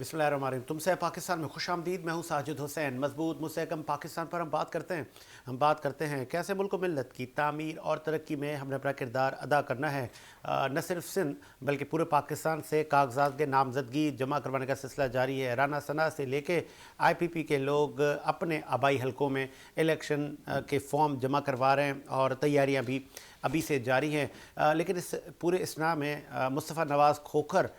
बिस्मिल्लाहिर्रहमानिर्रहीम। तुमसे पाकिस्तान में खुश आमदीद। मैं हूँ साजिद हुसैन। मजबूत मुस्तहकम पाकिस्तान पर हम बात करते हैं कैसे मुल्क मिल्लत की तामीर और तरक्की में हमने अपना किरदार अदा करना है। न सिर्फ सिंध बल्कि पूरे पाकिस्तान से कागजात के नामजदगी जमा करवाने का सिलसिला जारी है। राना सना से लेके IPP के लोग अपने आबाई हलकों में इलेक्शन के फॉर्म जमा करवा रहे हैं और तैयारियाँ भी अभी से जारी हैं। लेकिन इस पूरे इसना में मुस्तफ़ा नवाज़ खोखर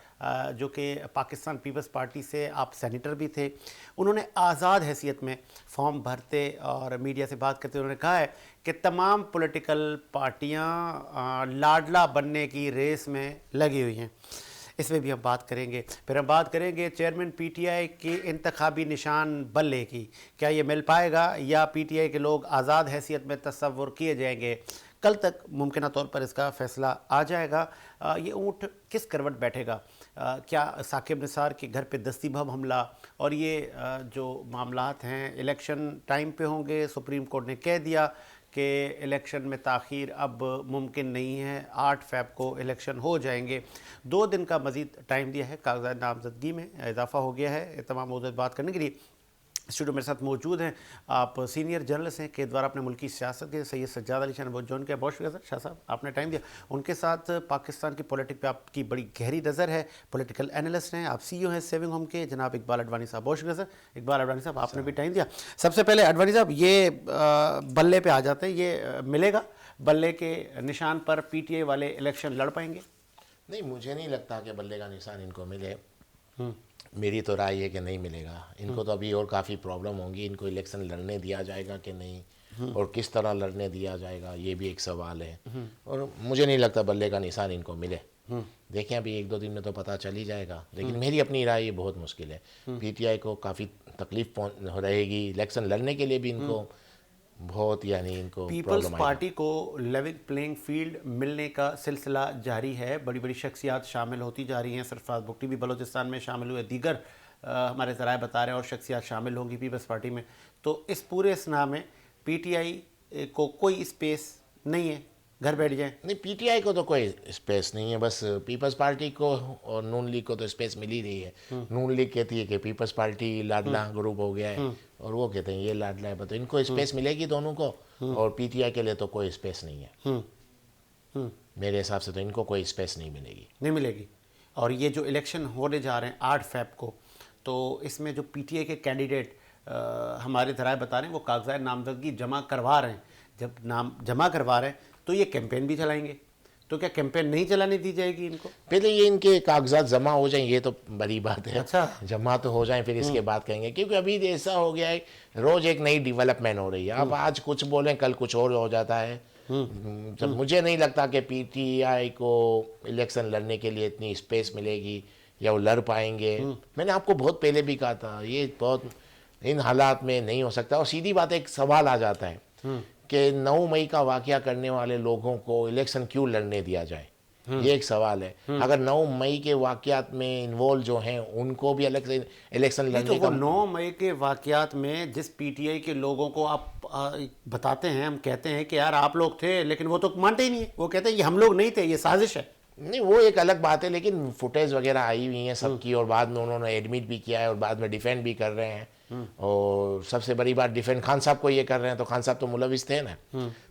जो कि पाकिस्तान पीपल्स पार्टी से आप सेनेटर भी थे, उन्होंने आज़ाद हैसियत में फॉर्म भरते और मीडिया से बात करते उन्होंने कहा है कि तमाम पॉलिटिकल पार्टियां लाडला बनने की रेस में लगी हुई हैं। इसमें भी हम बात करेंगे। फिर हम बात करेंगे चेयरमैन PTI के इंतखाबी निशान बल्ले की, क्या ये मिल पाएगा या PTI के लोग आज़ाद हैसियत में तस्वुर किए जाएंगे। कल तक मुमकिन तौर पर इसका फ़ैसला आ जाएगा। ये ऊँट किस करवट बैठेगा। क्या साकिब निसार के घर पे दस्ती बम हमला और ये जो मामलात हैं इलेक्शन टाइम पे होंगे। सुप्रीम कोर्ट ने कह दिया कि इलेक्शन में ताख़ीर अब मुमकिन नहीं है, 8 फ़रवरी को इलेक्शन हो जाएंगे। 2 दिन का मज़ीद टाइम दिया है, कागज़ात नामजदगी में इजाफ़ा हो गया है। तमाम मौजूद बात करने के लिए स्टूडियो मेरे साथ मौजूद हैं आप सीनियर जर्नलिस्ट हैं के द्वारा अपने मुल्क की सियासत के सैयद सज्जाद अली शाह बहुत जॉइन किया। बहुत शुक्रिया सर, शाह साहब आपने टाइम दिया। उनके साथ पाकिस्तान की पॉलिटिक पे आपकी बड़ी गहरी नज़र है, पॉलिटिकल एनालिस्ट हैं, आप CEO हैं सेविंग होम के, जनाब इकबाल अडवाणी साहब। बहुत शुक्रिया सर इकबाल अडवाणी साहब, आपने भी टाइम दिया। सबसे पहले अडवाणी साहब ये बल्ले पे आ जाते हैं, ये मिलेगा बल्ले के निशान पर PTI वाले इलेक्शन लड़ पाएंगे? नहीं, मुझे नहीं लगता कि बल्ले का निशान इनको मिले। मेरी तो राय है कि नहीं मिलेगा इनको। तो अभी और काफ़ी प्रॉब्लम होंगी। इनको इलेक्शन लड़ने दिया जाएगा कि नहीं और किस तरह लड़ने दिया जाएगा, ये भी एक सवाल है। और मुझे नहीं लगता बल्ले का निशान इनको मिले। देखें अभी 1-2 दिन में तो पता चल ही जाएगा, लेकिन मेरी अपनी राय ये बहुत मुश्किल है। PTI को काफ़ी तकलीफ रहेगी इलेक्शन लड़ने के लिए भी। इनको बहुत इनको पीपल्स प्रॉब्लम पार्टी को लेवल प्लेइंग फील्ड मिलने का सिलसिला जारी है। बड़ी बड़ी शख्सियात शामिल होती जा रही हैं। सरफराज बुगटी भी बलोचिस्तान में शामिल हुए, दीगर हमारे ज़राए बता रहे हैं और शख्सियात शामिल होंगी पीपल्स पार्टी में। तो इस पूरे स्ना में PTI को कोई स्पेस नहीं है, घर बैठ जाए। नहीं, PTI को तो कोई स्पेस नहीं है। बस पीपल्स पार्टी को और नून लीग को तो स्पेस मिल ही रही है। नून लीग कहती है कि पीपल्स पार्टी लाडला ग्रुप हो गया है और वो कहते हैं ये लाडला है। तो इनको स्पेस मिलेगी दोनों को, और PTI के लिए तो कोई स्पेस नहीं है। मेरे हिसाब से तो इनको कोई स्पेस नहीं मिलेगी। नहीं मिलेगी। और ये जो इलेक्शन होने जा रहे हैं 8 फ़रवरी को, तो इसमें जो PTI के कैंडिडेट हमारे ज़राए बता रहे हैं वो कागज़ात नामजदगी जमा करवा रहे हैं। जब नाम जमा करवा रहे हैं तो ये कैंपेन भी चलाएंगे, तो क्या कैंपेन नहीं चलाने दी जाएगी इनको? पहले ये इनके कागजात जमा हो जाएं, ये तो बड़ी बात है। अच्छा, जमा तो हो जाएं फिर इसके बाद कहेंगे, क्योंकि अभी ऐसा हो गया है रोज एक नई डेवलपमेंट हो रही है। अब आज कुछ बोलें कल कुछ और हो जाता है। जब मुझे नहीं लगता कि PTI को इलेक्शन लड़ने के लिए इतनी स्पेस मिलेगी या वो लड़ पाएंगे। मैंने आपको बहुत पहले भी कहा था ये बहुत इन हालात में नहीं हो सकता। और सीधी बात एक सवाल आ जाता है कि 9 मई का वाकया करने वाले लोगों को इलेक्शन क्यों लड़ने दिया जाए, ये एक सवाल है। अगर 9 मई के वाकयात में इन्वॉल्व जो हैं उनको भी इलेक्शन लड़ने तो का 9 मई के वाकयात में जिस PTI के लोगों को आप बताते हैं, हम कहते हैं कि यार आप लोग थे, लेकिन वो तो मानते ही नहीं है। वो कहते हैं ये हम लोग नहीं थे, ये साजिश है। नहीं, वो एक अलग बात है, लेकिन फुटेज वगैरह आई हुई हैं सबकी, और बाद में उन्होंने एडमिट भी किया है और बाद में डिफेंड भी कर रहे हैं। और सबसे बड़ी बात, डिफेंड खान साहब को ये कर रहे हैं, तो खान साहब तो मुलविस थे ना।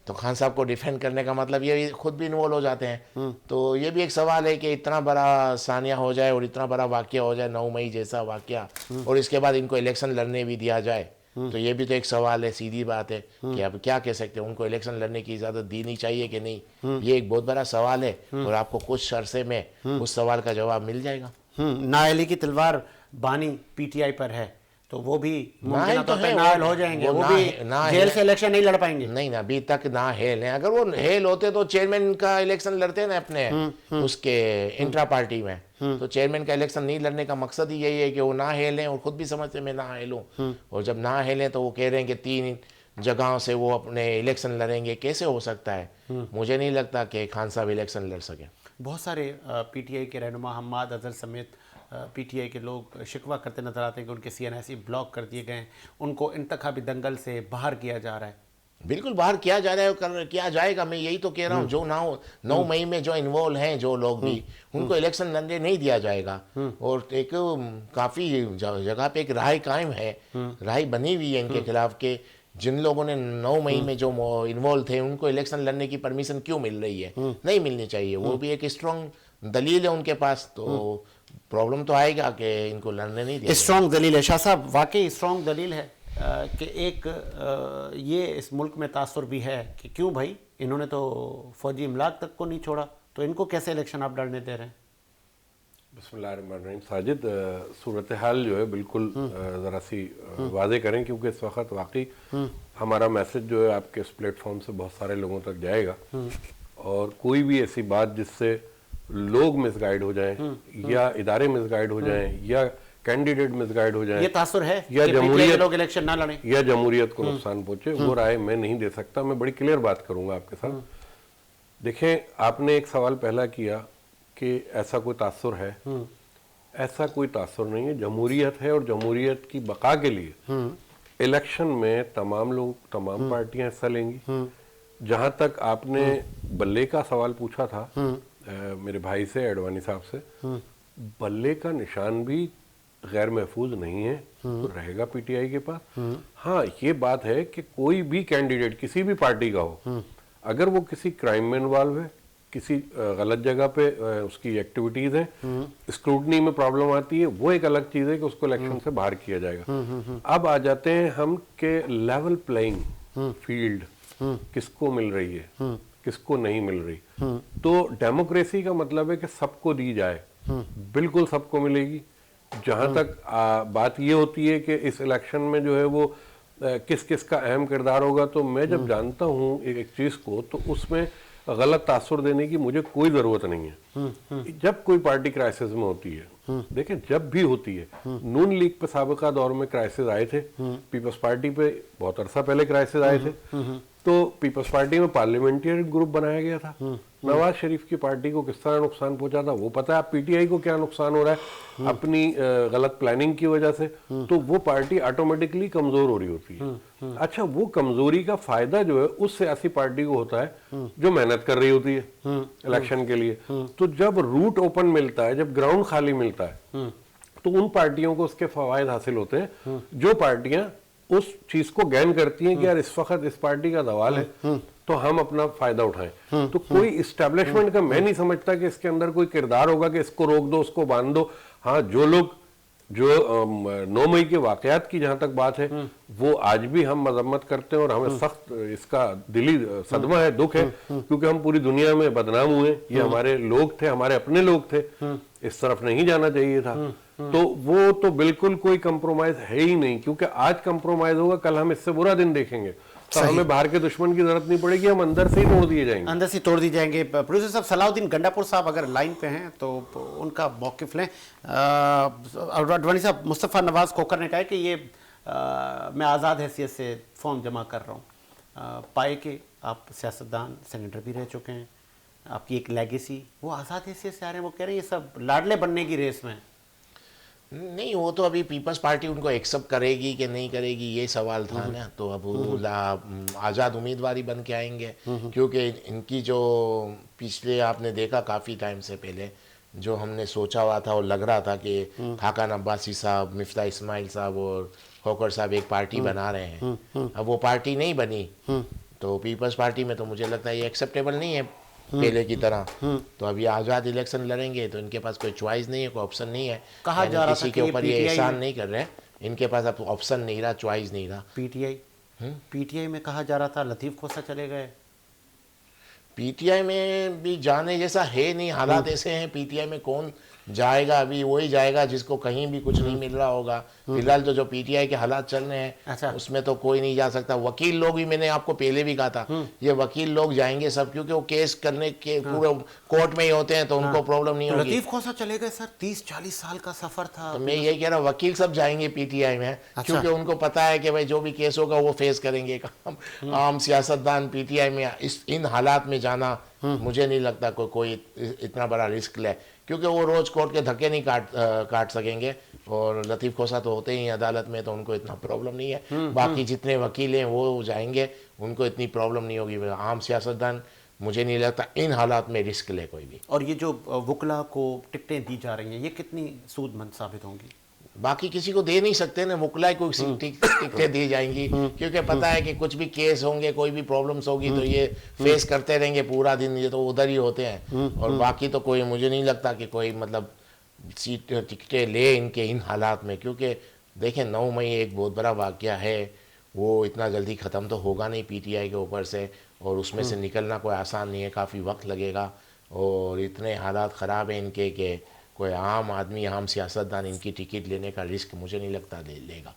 तो खान साहब को डिफेंड करने का मतलब ये खुद भी इन्वॉल्व हो जाते हैं। तो ये भी एक सवाल है कि इतना बड़ा सानिया हो जाए और इतना बड़ा वाकया हो जाए 9 मई जैसा वाकया, और इसके बाद इनको इलेक्शन लड़ने भी दिया जाए, तो ये भी तो एक सवाल है। सीधी बात है कि अब क्या कह सकते हैं, उनको इलेक्शन लड़ने की इजाज़त देनी चाहिए कि नहीं, ये एक बहुत बड़ा सवाल है। और आपको कुछ अरसे में उस सवाल का जवाब मिल जाएगा। नाअहली की तलवार बानी PTI पर है, तो वो भी मुमकिन तो तौर पर है, नाअहल हो जाएंगे। वो भी जेल से इलेक्शन नहीं लड़ पाएंगे। नहीं ना, अभी तक ना हेल हैं। अगर वो हेल होते तो चेयरमैन का इलेक्शन लड़ते ना अपने उसके इंट्रा पार्टी में। तो चेयरमैन का इलेक्शन नहीं लड़ने का मकसद ही यही है कि वो ना हेल हैं, और खुद भी समझते मैं ना हेलूं। और जब ना हेलें तो वो कह रहे हैं कि 3 जगहों से वो अपने इलेक्शन लड़ेंगे। कैसे हो सकता है? मुझे नहीं लगता कि खान साहब इलेक्शन लड़ सकें। बहुत सारे PTI के रहनुमा हम्माद अजहर समेत PTI के लोग शिकवा करते नजर आते हैं कि उनके CNIC ब्लॉक कर दिए गए हैं, उनको इंतखाबी दंगल से बाहर किया जा रहा है। बिल्कुल बाहर किया जा रहा है, किया जाएगा। मैं यही तो कह रहा हूँ, जो 9 मई में जो इन्वॉल्व हैं जो लोग भी, उनको इलेक्शन लड़ने नहीं दिया जाएगा। और एक काफ़ी जगह पे एक राय कायम है, राय बनी हुई है इनके खिलाफ के जिन लोगों ने 9 मई में जो इन्वॉल्व थे उनको इलेक्शन लड़ने की परमिशन क्यों मिल रही है, नहीं मिलनी चाहिए। वो भी एक स्ट्रॉन्ग दलील है उनके पास, तो प्रॉब्लम तो आएगा कि इनको लड़ने नहीं दिया। स्ट्रॉन्ग दलील है शाह साहब, वाकई स्ट्रॉन्ग दलील है कि एक ये इस मुल्क में तासुर भी है कि क्यों भाई इन्होंने तो फौजी इमलाक तक को नहीं छोड़ा, तो इनको कैसे इलेक्शन आप लड़ने दे रहे हैं? बिस्मिल्लाहिर्रहमानिर्रहीम। साजिद, सूरत हाल जो है बिल्कुल ज़रा सी वाज़े करें, क्योंकि इस वक्त वाकई हमारा मैसेज जो है आपके इस प्लेटफॉर्म से बहुत सारे लोगों तक जाएगा, और कोई भी ऐसी बात जिससे लोग मिसगाइड हो जाएं या इदारे मिसगाइड हो जाएं या कैंडिडेट मिसगाइड हो जाएं, ये तासुर है या कि जमहूरियत लोग इलेक्शन ना लड़ें, या जमहूरियत को नुकसान पहुंचे, वो राय मैं नहीं दे सकता। मैं बड़ी क्लियर बात करूंगा आपके साथ। देखें, आपने एक सवाल पहला किया कि ऐसा कोई तासुर है। ऐसा कोई तासुर नहीं है, जमहूरियत है, और जमहूरियत की बका के लिए इलेक्शन में तमाम लोग, तमाम पार्टियां हिस्सा लेंगी। जहां तक आपने बल्ले का सवाल पूछा था मेरे भाई से, एडवानी साहब से, बल्ले का निशान भी गैर महफूज नहीं है, तो रहेगा पीटीआई के पास। हाँ, ये बात है कि कोई भी कैंडिडेट किसी भी पार्टी का हो, अगर वो किसी क्राइम में इन्वॉल्व है, किसी गलत जगह पे उसकी एक्टिविटीज है, स्क्रूटनी में प्रॉब्लम आती है, वो एक अलग चीज है कि उसको इलेक्शन से बाहर किया जाएगा। अब आ जाते हैं हम के लेवल प्लेइंग फील्ड किसको मिल रही है, किसको नहीं मिल रही। तो डेमोक्रेसी का मतलब है कि सबको दी जाए, बिल्कुल सबको मिलेगी। जहां तक बात ये होती है कि इस इलेक्शन में जो है वो किस किस का अहम किरदार होगा, तो मैं जब जानता हूँ एक चीज को, तो उसमें गलत तासुर देने की मुझे कोई जरूरत नहीं है। जब कोई पार्टी क्राइसिस में होती है, देखें जब भी होती है, नून लीग पे साबिका दौर में क्राइसिस आए थे, पीपल्स पार्टी पे बहुत अरसा पहले क्राइसिस आए थे, तो पीपल्स पार्टी में पार्लियामेंट्री ग्रुप बनाया गया था। नवाज शरीफ की पार्टी को किस तरह नुकसान पहुंचा था वो पता है। आप पीटीआई को क्या नुकसान हो रहा है अपनी गलत प्लानिंग की वजह से, तो वो पार्टी ऑटोमेटिकली कमजोर हो रही होती है। अच्छा, वो कमजोरी का फायदा जो है उस सियासी पार्टी को होता है जो मेहनत कर रही होती है इलेक्शन के लिए। तो जब रूट ओपन मिलता है, जब ग्राउंड खाली मिलता है, तो उन पार्टियों को उसके फवायद हासिल होते हैं, जो पार्टियां उस चीज को गैन करती हैं कि यार इस वक्त इस पार्टी का दवाल है, तो हम अपना फायदा उठाएं। तो कोई इस्टेब्लिशमेंट का मैं नहीं समझता कि इसके अंदर कोई किरदार होगा कि इसको रोक दो, उसको बांध दो। हाँ, जो लोग जो 9 मई के वाकयात की जहां तक बात है, वो आज भी हम मजम्मत करते हैं और हमें सख्त इसका दिली सदमा है, दुख है, क्योंकि हम पूरी दुनिया में बदनाम हुए। ये हमारे लोग थे, हमारे अपने लोग थे, इस तरफ नहीं जाना चाहिए था। तो वो तो बिल्कुल कोई कंप्रोमाइज है ही नहीं, क्योंकि आज कंप्रोमाइज होगा, कल हम इससे बुरा दिन देखेंगे, तो हमें बाहर के दुश्मन की जरूरत नहीं पड़ेगी, हम अंदर से ही तोड़ दिए जाएंगे। अंदर से तोड़ दिए जाएंगे। प्रोड्यूसर साहब सलाउद्दीन गंडापुर साहब अगर लाइन पे हैं तो उनका मौकिफ लें। अडवाणी साहब, मुस्तफ़ा नवाज खोखर ने कहा है कि ये मैं आज़ाद हैसियत से फॉर्म जमा कर रहा हूँ। पाए कि आप सियासतदान, सेनेटर भी रह चुके हैं, आपकी एक लेगेसी, वो आज़ाद हैसियत से आ रहे हैं। वो कह रहे हैं ये सब लाडले बनने की रेस में। नहीं, वो तो अभी पीपल्स पार्टी उनको एक्सेप्ट करेगी कि नहीं करेगी, ये सवाल था ना। तो अब आज़ाद उम्मीदवारी बन के आएंगे, क्योंकि इनकी जो पिछले आपने देखा काफ़ी टाइम से पहले जो हमने सोचा हुआ था और लग रहा था कि खाकान अब्बासी साहब, मिफ्ता इस्माइल साहब और खोखर साहब एक पार्टी बना रहे हैं, अब वो पार्टी नहीं बनी। तो पीपल्स पार्टी में तो मुझे लगता है ये एक्सेप्टेबल नहीं है पहले की तरह। तो अभी आज़ाद इलेक्शन लड़ेंगे तो इनके पास कोई चॉइस नहीं है, कोई ऑप्शन नहीं है। कहा जा रहा किसी के ऊपर ये एहसान नहीं कर रहे हैं, इनके पास अब ऑप्शन नहीं रहा, चॉइस नहीं रहा। पीटीआई में कहा जा रहा था लतीफ़ खोसा चले गए। पीटीआई में भी जाने जैसा है नहीं, हालात ऐसे हैं। पीटीआई में कौन जाएगा? अभी वही जाएगा जिसको कहीं भी कुछ नहीं मिल रहा होगा। फिलहाल तो जो पीटीआई के हालात चल रहे हैं, अच्छा, उसमें तो कोई नहीं जा सकता। वकील लोग भी, मैंने आपको पहले भी कहा था, ये वकील लोग जाएंगे सब, क्योंकि वो केस करने के पूरे कोर्ट में ही होते हैं, तो उनको प्रॉब्लम नहीं होगी। लतीफ़ खोसा चले गए सर, 30-40 साल का सफर था। तो मैं यही कह रहा हूँ, वकील सब जाएंगे पीटीआई में, क्योंकि उनको पता है कि भाई जो भी केस होगा वो फेस करेंगे। आम सियासतदान पीटीआई में इन हालात में जाना मुझे नहीं लगता कोई इतना बड़ा रिस्क ले, क्योंकि वो रोज कोर्ट के धक्के नहीं काट सकेंगे। और लतीफ़ खोसा तो होते ही अदालत में, तो उनको इतना प्रॉब्लम नहीं है। बाकी जितने वकील हैं वो जाएंगे, उनको इतनी प्रॉब्लम नहीं होगी। आम सियासतदान मुझे नहीं लगता इन हालात में रिस्क ले कोई भी। और ये जो वकला को टिकटें दी जा रही हैं, ये कितनी सूदमंद साबित होंगी? बाकी किसी को दे नहीं सकते ना, मुकलाई को टिकटें दी जाएंगी, क्योंकि पता है कि कुछ भी केस होंगे, कोई भी प्रॉब्लम्स होगी तो ये फेस करते रहेंगे पूरा दिन, ये तो उधर ही होते हैं। और बाकी तो कोई, मुझे नहीं लगता कि कोई मतलब सीट टिकटें ले इनके इन हालात में, क्योंकि देखें 9 मई एक बहुत बड़ा वाक़या है, वो इतना जल्दी ख़त्म तो होगा नहीं पीटीआई के ऊपर से, और उसमें से निकलना कोई आसान नहीं है, काफ़ी वक्त लगेगा। और इतने हालात ख़राब हैं इनके कि कोई आम आदमी, आम सियासतदान इनकी टिकट लेने का रिस्क मुझे नहीं लगता लेगा।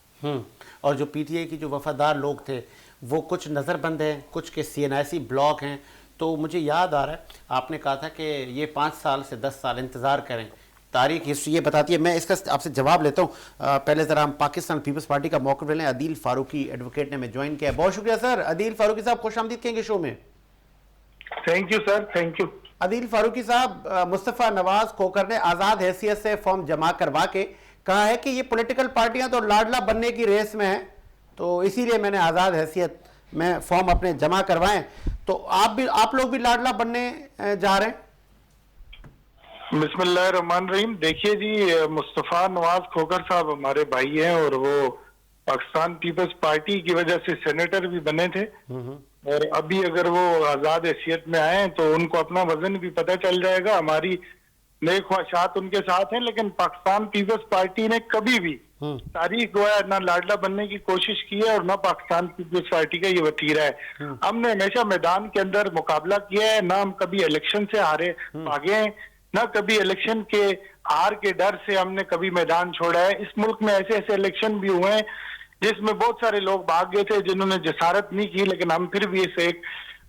और जो पीटीआई की जो वफादार लोग थे वो कुछ नज़रबंद हैं, कुछ के सीएनआईसी ब्लॉक हैं। तो मुझे याद आ रहा है आपने कहा था कि ये 5 साल से 10 साल इंतज़ार करें, तारीख हिस्ट्री ये बताती है। मैं इसका आपसे जवाब लेता हूँ। पहले ज़रा हम पाकिस्तान पीपल्स पार्टी का मौक़िफ़ ले लें। अदील फारूकी एडवोकेट ने हमें ज्वाइन किया है। बहुत शुक्रिया सर। अदील फारूकी साहब खुश आमदीद कहेंगे शो में। Thank you sir, thank you. Adeel Farooqui साहब, मुस्तफ़ा नवाज खोकर ने आज़ाद हैसियत से फॉर्म जमा करवा के कहा है कि ये पॉलिटिकल पार्टियां तो लाडला बनने की रेस में हैं, तो इसीलिए मैंने आज़ाद हैसियत में फॉर्म अपने जमा करवाएं। तो आप लोग भी लाडला बनने जा रहे हैं? बिस्मिल्लाहिर्रहमानिर्रहीम। देखिए जी, मुस्तफ़ा नवाज खोकर साहब हमारे भाई हैं और वो पाकिस्तान पीपल्स पार्टी की वजह से सेनेटर भी बने थे, और अभी अगर वो आजाद हैसियत में आए तो उनको अपना वजन भी पता चल जाएगा। हमारी नए ख्वाहिशात उनके साथ हैं, लेकिन पाकिस्तान पीपल्स पार्टी ने कभी भी तारीख गोया ना लाडला बनने की कोशिश की है और ना पाकिस्तान पीपल्स पार्टी का ये वतीरा है। हमने हमेशा मैदान के अंदर मुकाबला किया है, ना हम कभी इलेक्शन से हारे भागे हैं, ना कभी इलेक्शन के हार के डर से हमने कभी मैदान छोड़ा है। इस मुल्क में ऐसे ऐसे इलेक्शन भी हुए हैं जिसमें बहुत सारे लोग भाग गए थे, जिन्होंने जसारत नहीं की, लेकिन हम फिर भी इस एक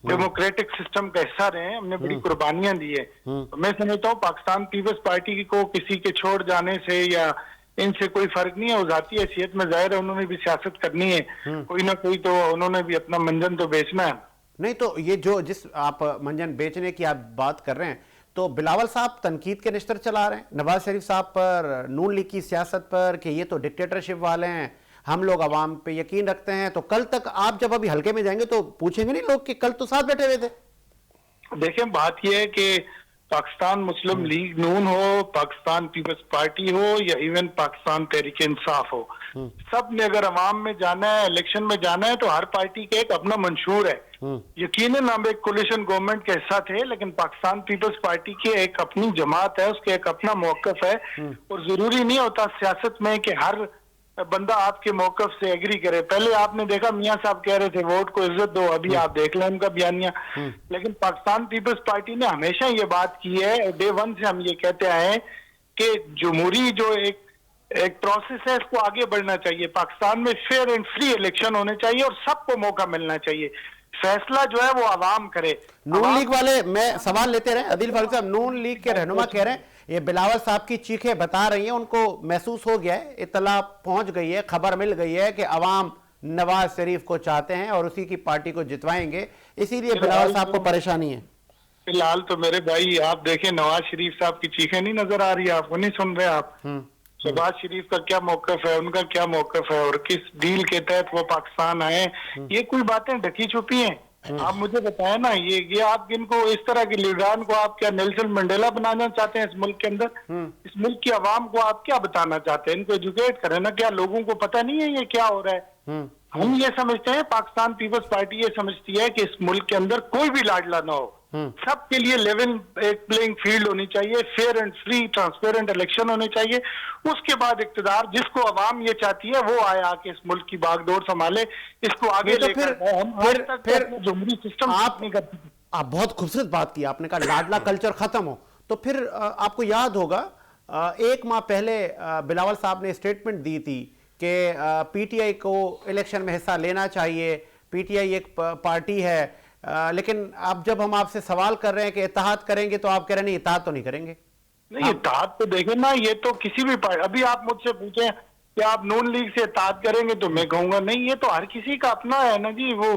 डेमोक्रेटिक सिस्टम का हिस्सा रहे हैं, हमने बड़ी कुर्बानियां दी है। तो मैं समझता हूँ पाकिस्तान पीपल्स पार्टी को किसी के छोड़ जाने से या इनसे कोई फर्क नहीं है। वो जाती हैसियत में जाहिर है उन्होंने भी सियासत करनी है, कोई ना कोई तो उन्होंने भी अपना मंजन तो बेचना है। नहीं तो ये जो जिस आप मंजन बेचने की आप बात कर रहे हैं, तो बिलावल साहब तनकीद के निश्तर चला रहे हैं नवाज शरीफ साहब पर, नून लीग की सियासत पर, कि ये तो डिक्टेटरशिप वाले हैं, हम लोग अवाम पे यकीन रखते हैं। तो कल तक आप जब अभी हल्के में जाएंगे तो पूछेंगे नहीं लोग कि कल तो साथ बैठे हुए थे? देखें, बात यह है कि पाकिस्तान मुस्लिम लीग नून हो, पाकिस्तान पीपल्स पार्टी हो या इवन पाकिस्तान तहरीक इंसाफ हो, सब ने अगर अवाम में जाना है, इलेक्शन में जाना है, तो हर पार्टी का एक अपना मंशूर है। यकीनन हम एक कोलिशन गवर्नमेंट के हिस्सा थे, लेकिन पाकिस्तान पीपल्स पार्टी की एक अपनी जमात है, उसके एक अपना मौकफ है। और जरूरी नहीं होता सियासत में कि हर बंदा आपके मौकफ से एग्री करे। पहले आपने देखा मियां साहब कह रहे थे वोट को इज्जत दो, अभी आप देख लें उनका बयानिया। लेकिन पाकिस्तान पीपल्स पार्टी ने हमेशा ये बात की है, डे 1 से हम ये कहते आए हैं कि जमहूरी जो एक प्रोसेस है इसको आगे बढ़ना चाहिए। पाकिस्तान में फेयर एंड फ्री इलेक्शन होने चाहिए और सबको मौका मिलना चाहिए। फैसला जो है वो आवाम करे। नून लीग वाले, मैं सवाल लेते रहे अदील फारूक साहब, नून लीग के रहनुमा कह रहे हैं ये बिलावल साहब की चीखें बता रही हैं, उनको महसूस हो गया है, इत्तला पहुंच गई है, खबर मिल गई है कि अवाम नवाज शरीफ को चाहते हैं और उसी की पार्टी को जितवाएंगे, इसीलिए बिलावल साहब को परेशानी है। फिलहाल तो मेरे भाई आप देखें, नवाज शरीफ साहब की चीखें नहीं नजर आ रही है, आपको नहीं सुन रहे आप। शहबाज शरीफ का क्या मौकफ है, उनका क्या मौकफ है और किस डील के तहत वो पाकिस्तान आए, ये कोई बातें ढकी छुपी हैं। आप मुझे बताएं ना, ये आप इनको इस तरह के लीडरान को आप क्या नेल्सन मंडेला बनाना चाहते हैं इस मुल्क के अंदर? इस मुल्क की आवाम को आप क्या बताना चाहते हैं? इनको एजुकेट करें ना, क्या लोगों को पता नहीं है ये क्या हो रहा है? हम ये समझते हैं, पाकिस्तान पीपल्स पार्टी ये समझती है कि इस मुल्क के अंदर कोई भी लाडला ना हो, सबके लिए लेवल एक प्लेइंग फील्ड होनी चाहिए, fair and free transparent election होने चाहिए। उसके बाद इक्तदार जिसको आवाम ये चाहती है वो आए, आके इस मुल्क की बागडोर संभाले, इसको आगे तो लेकर फिर जमहूरी सिस्टम आप बहुत खूबसूरत बात की आपने कहा लाडला कल्चर खत्म हो, तो फिर आपको याद होगा 1 माह पहले बिलावल साहब ने स्टेटमेंट दी थी कि पीटीआई को इलेक्शन में हिस्सा लेना चाहिए, पीटीआई एक पार्टी है, लेकिन अब जब हम आपसे सवाल कर रहे हैं कि इत्तेहाद करेंगे तो आप कह रहे हैं नहीं, इत्तेहाद तो नहीं करेंगे। नहीं, इत्तेहाद तो देखें ना, ये तो किसी भी पार्टी, अभी आप मुझसे पूछें कि आप नून लीग से इत्तेहाद करेंगे, तो मैं कहूंगा नहीं, ये तो हर किसी का अपना है ना जी, वो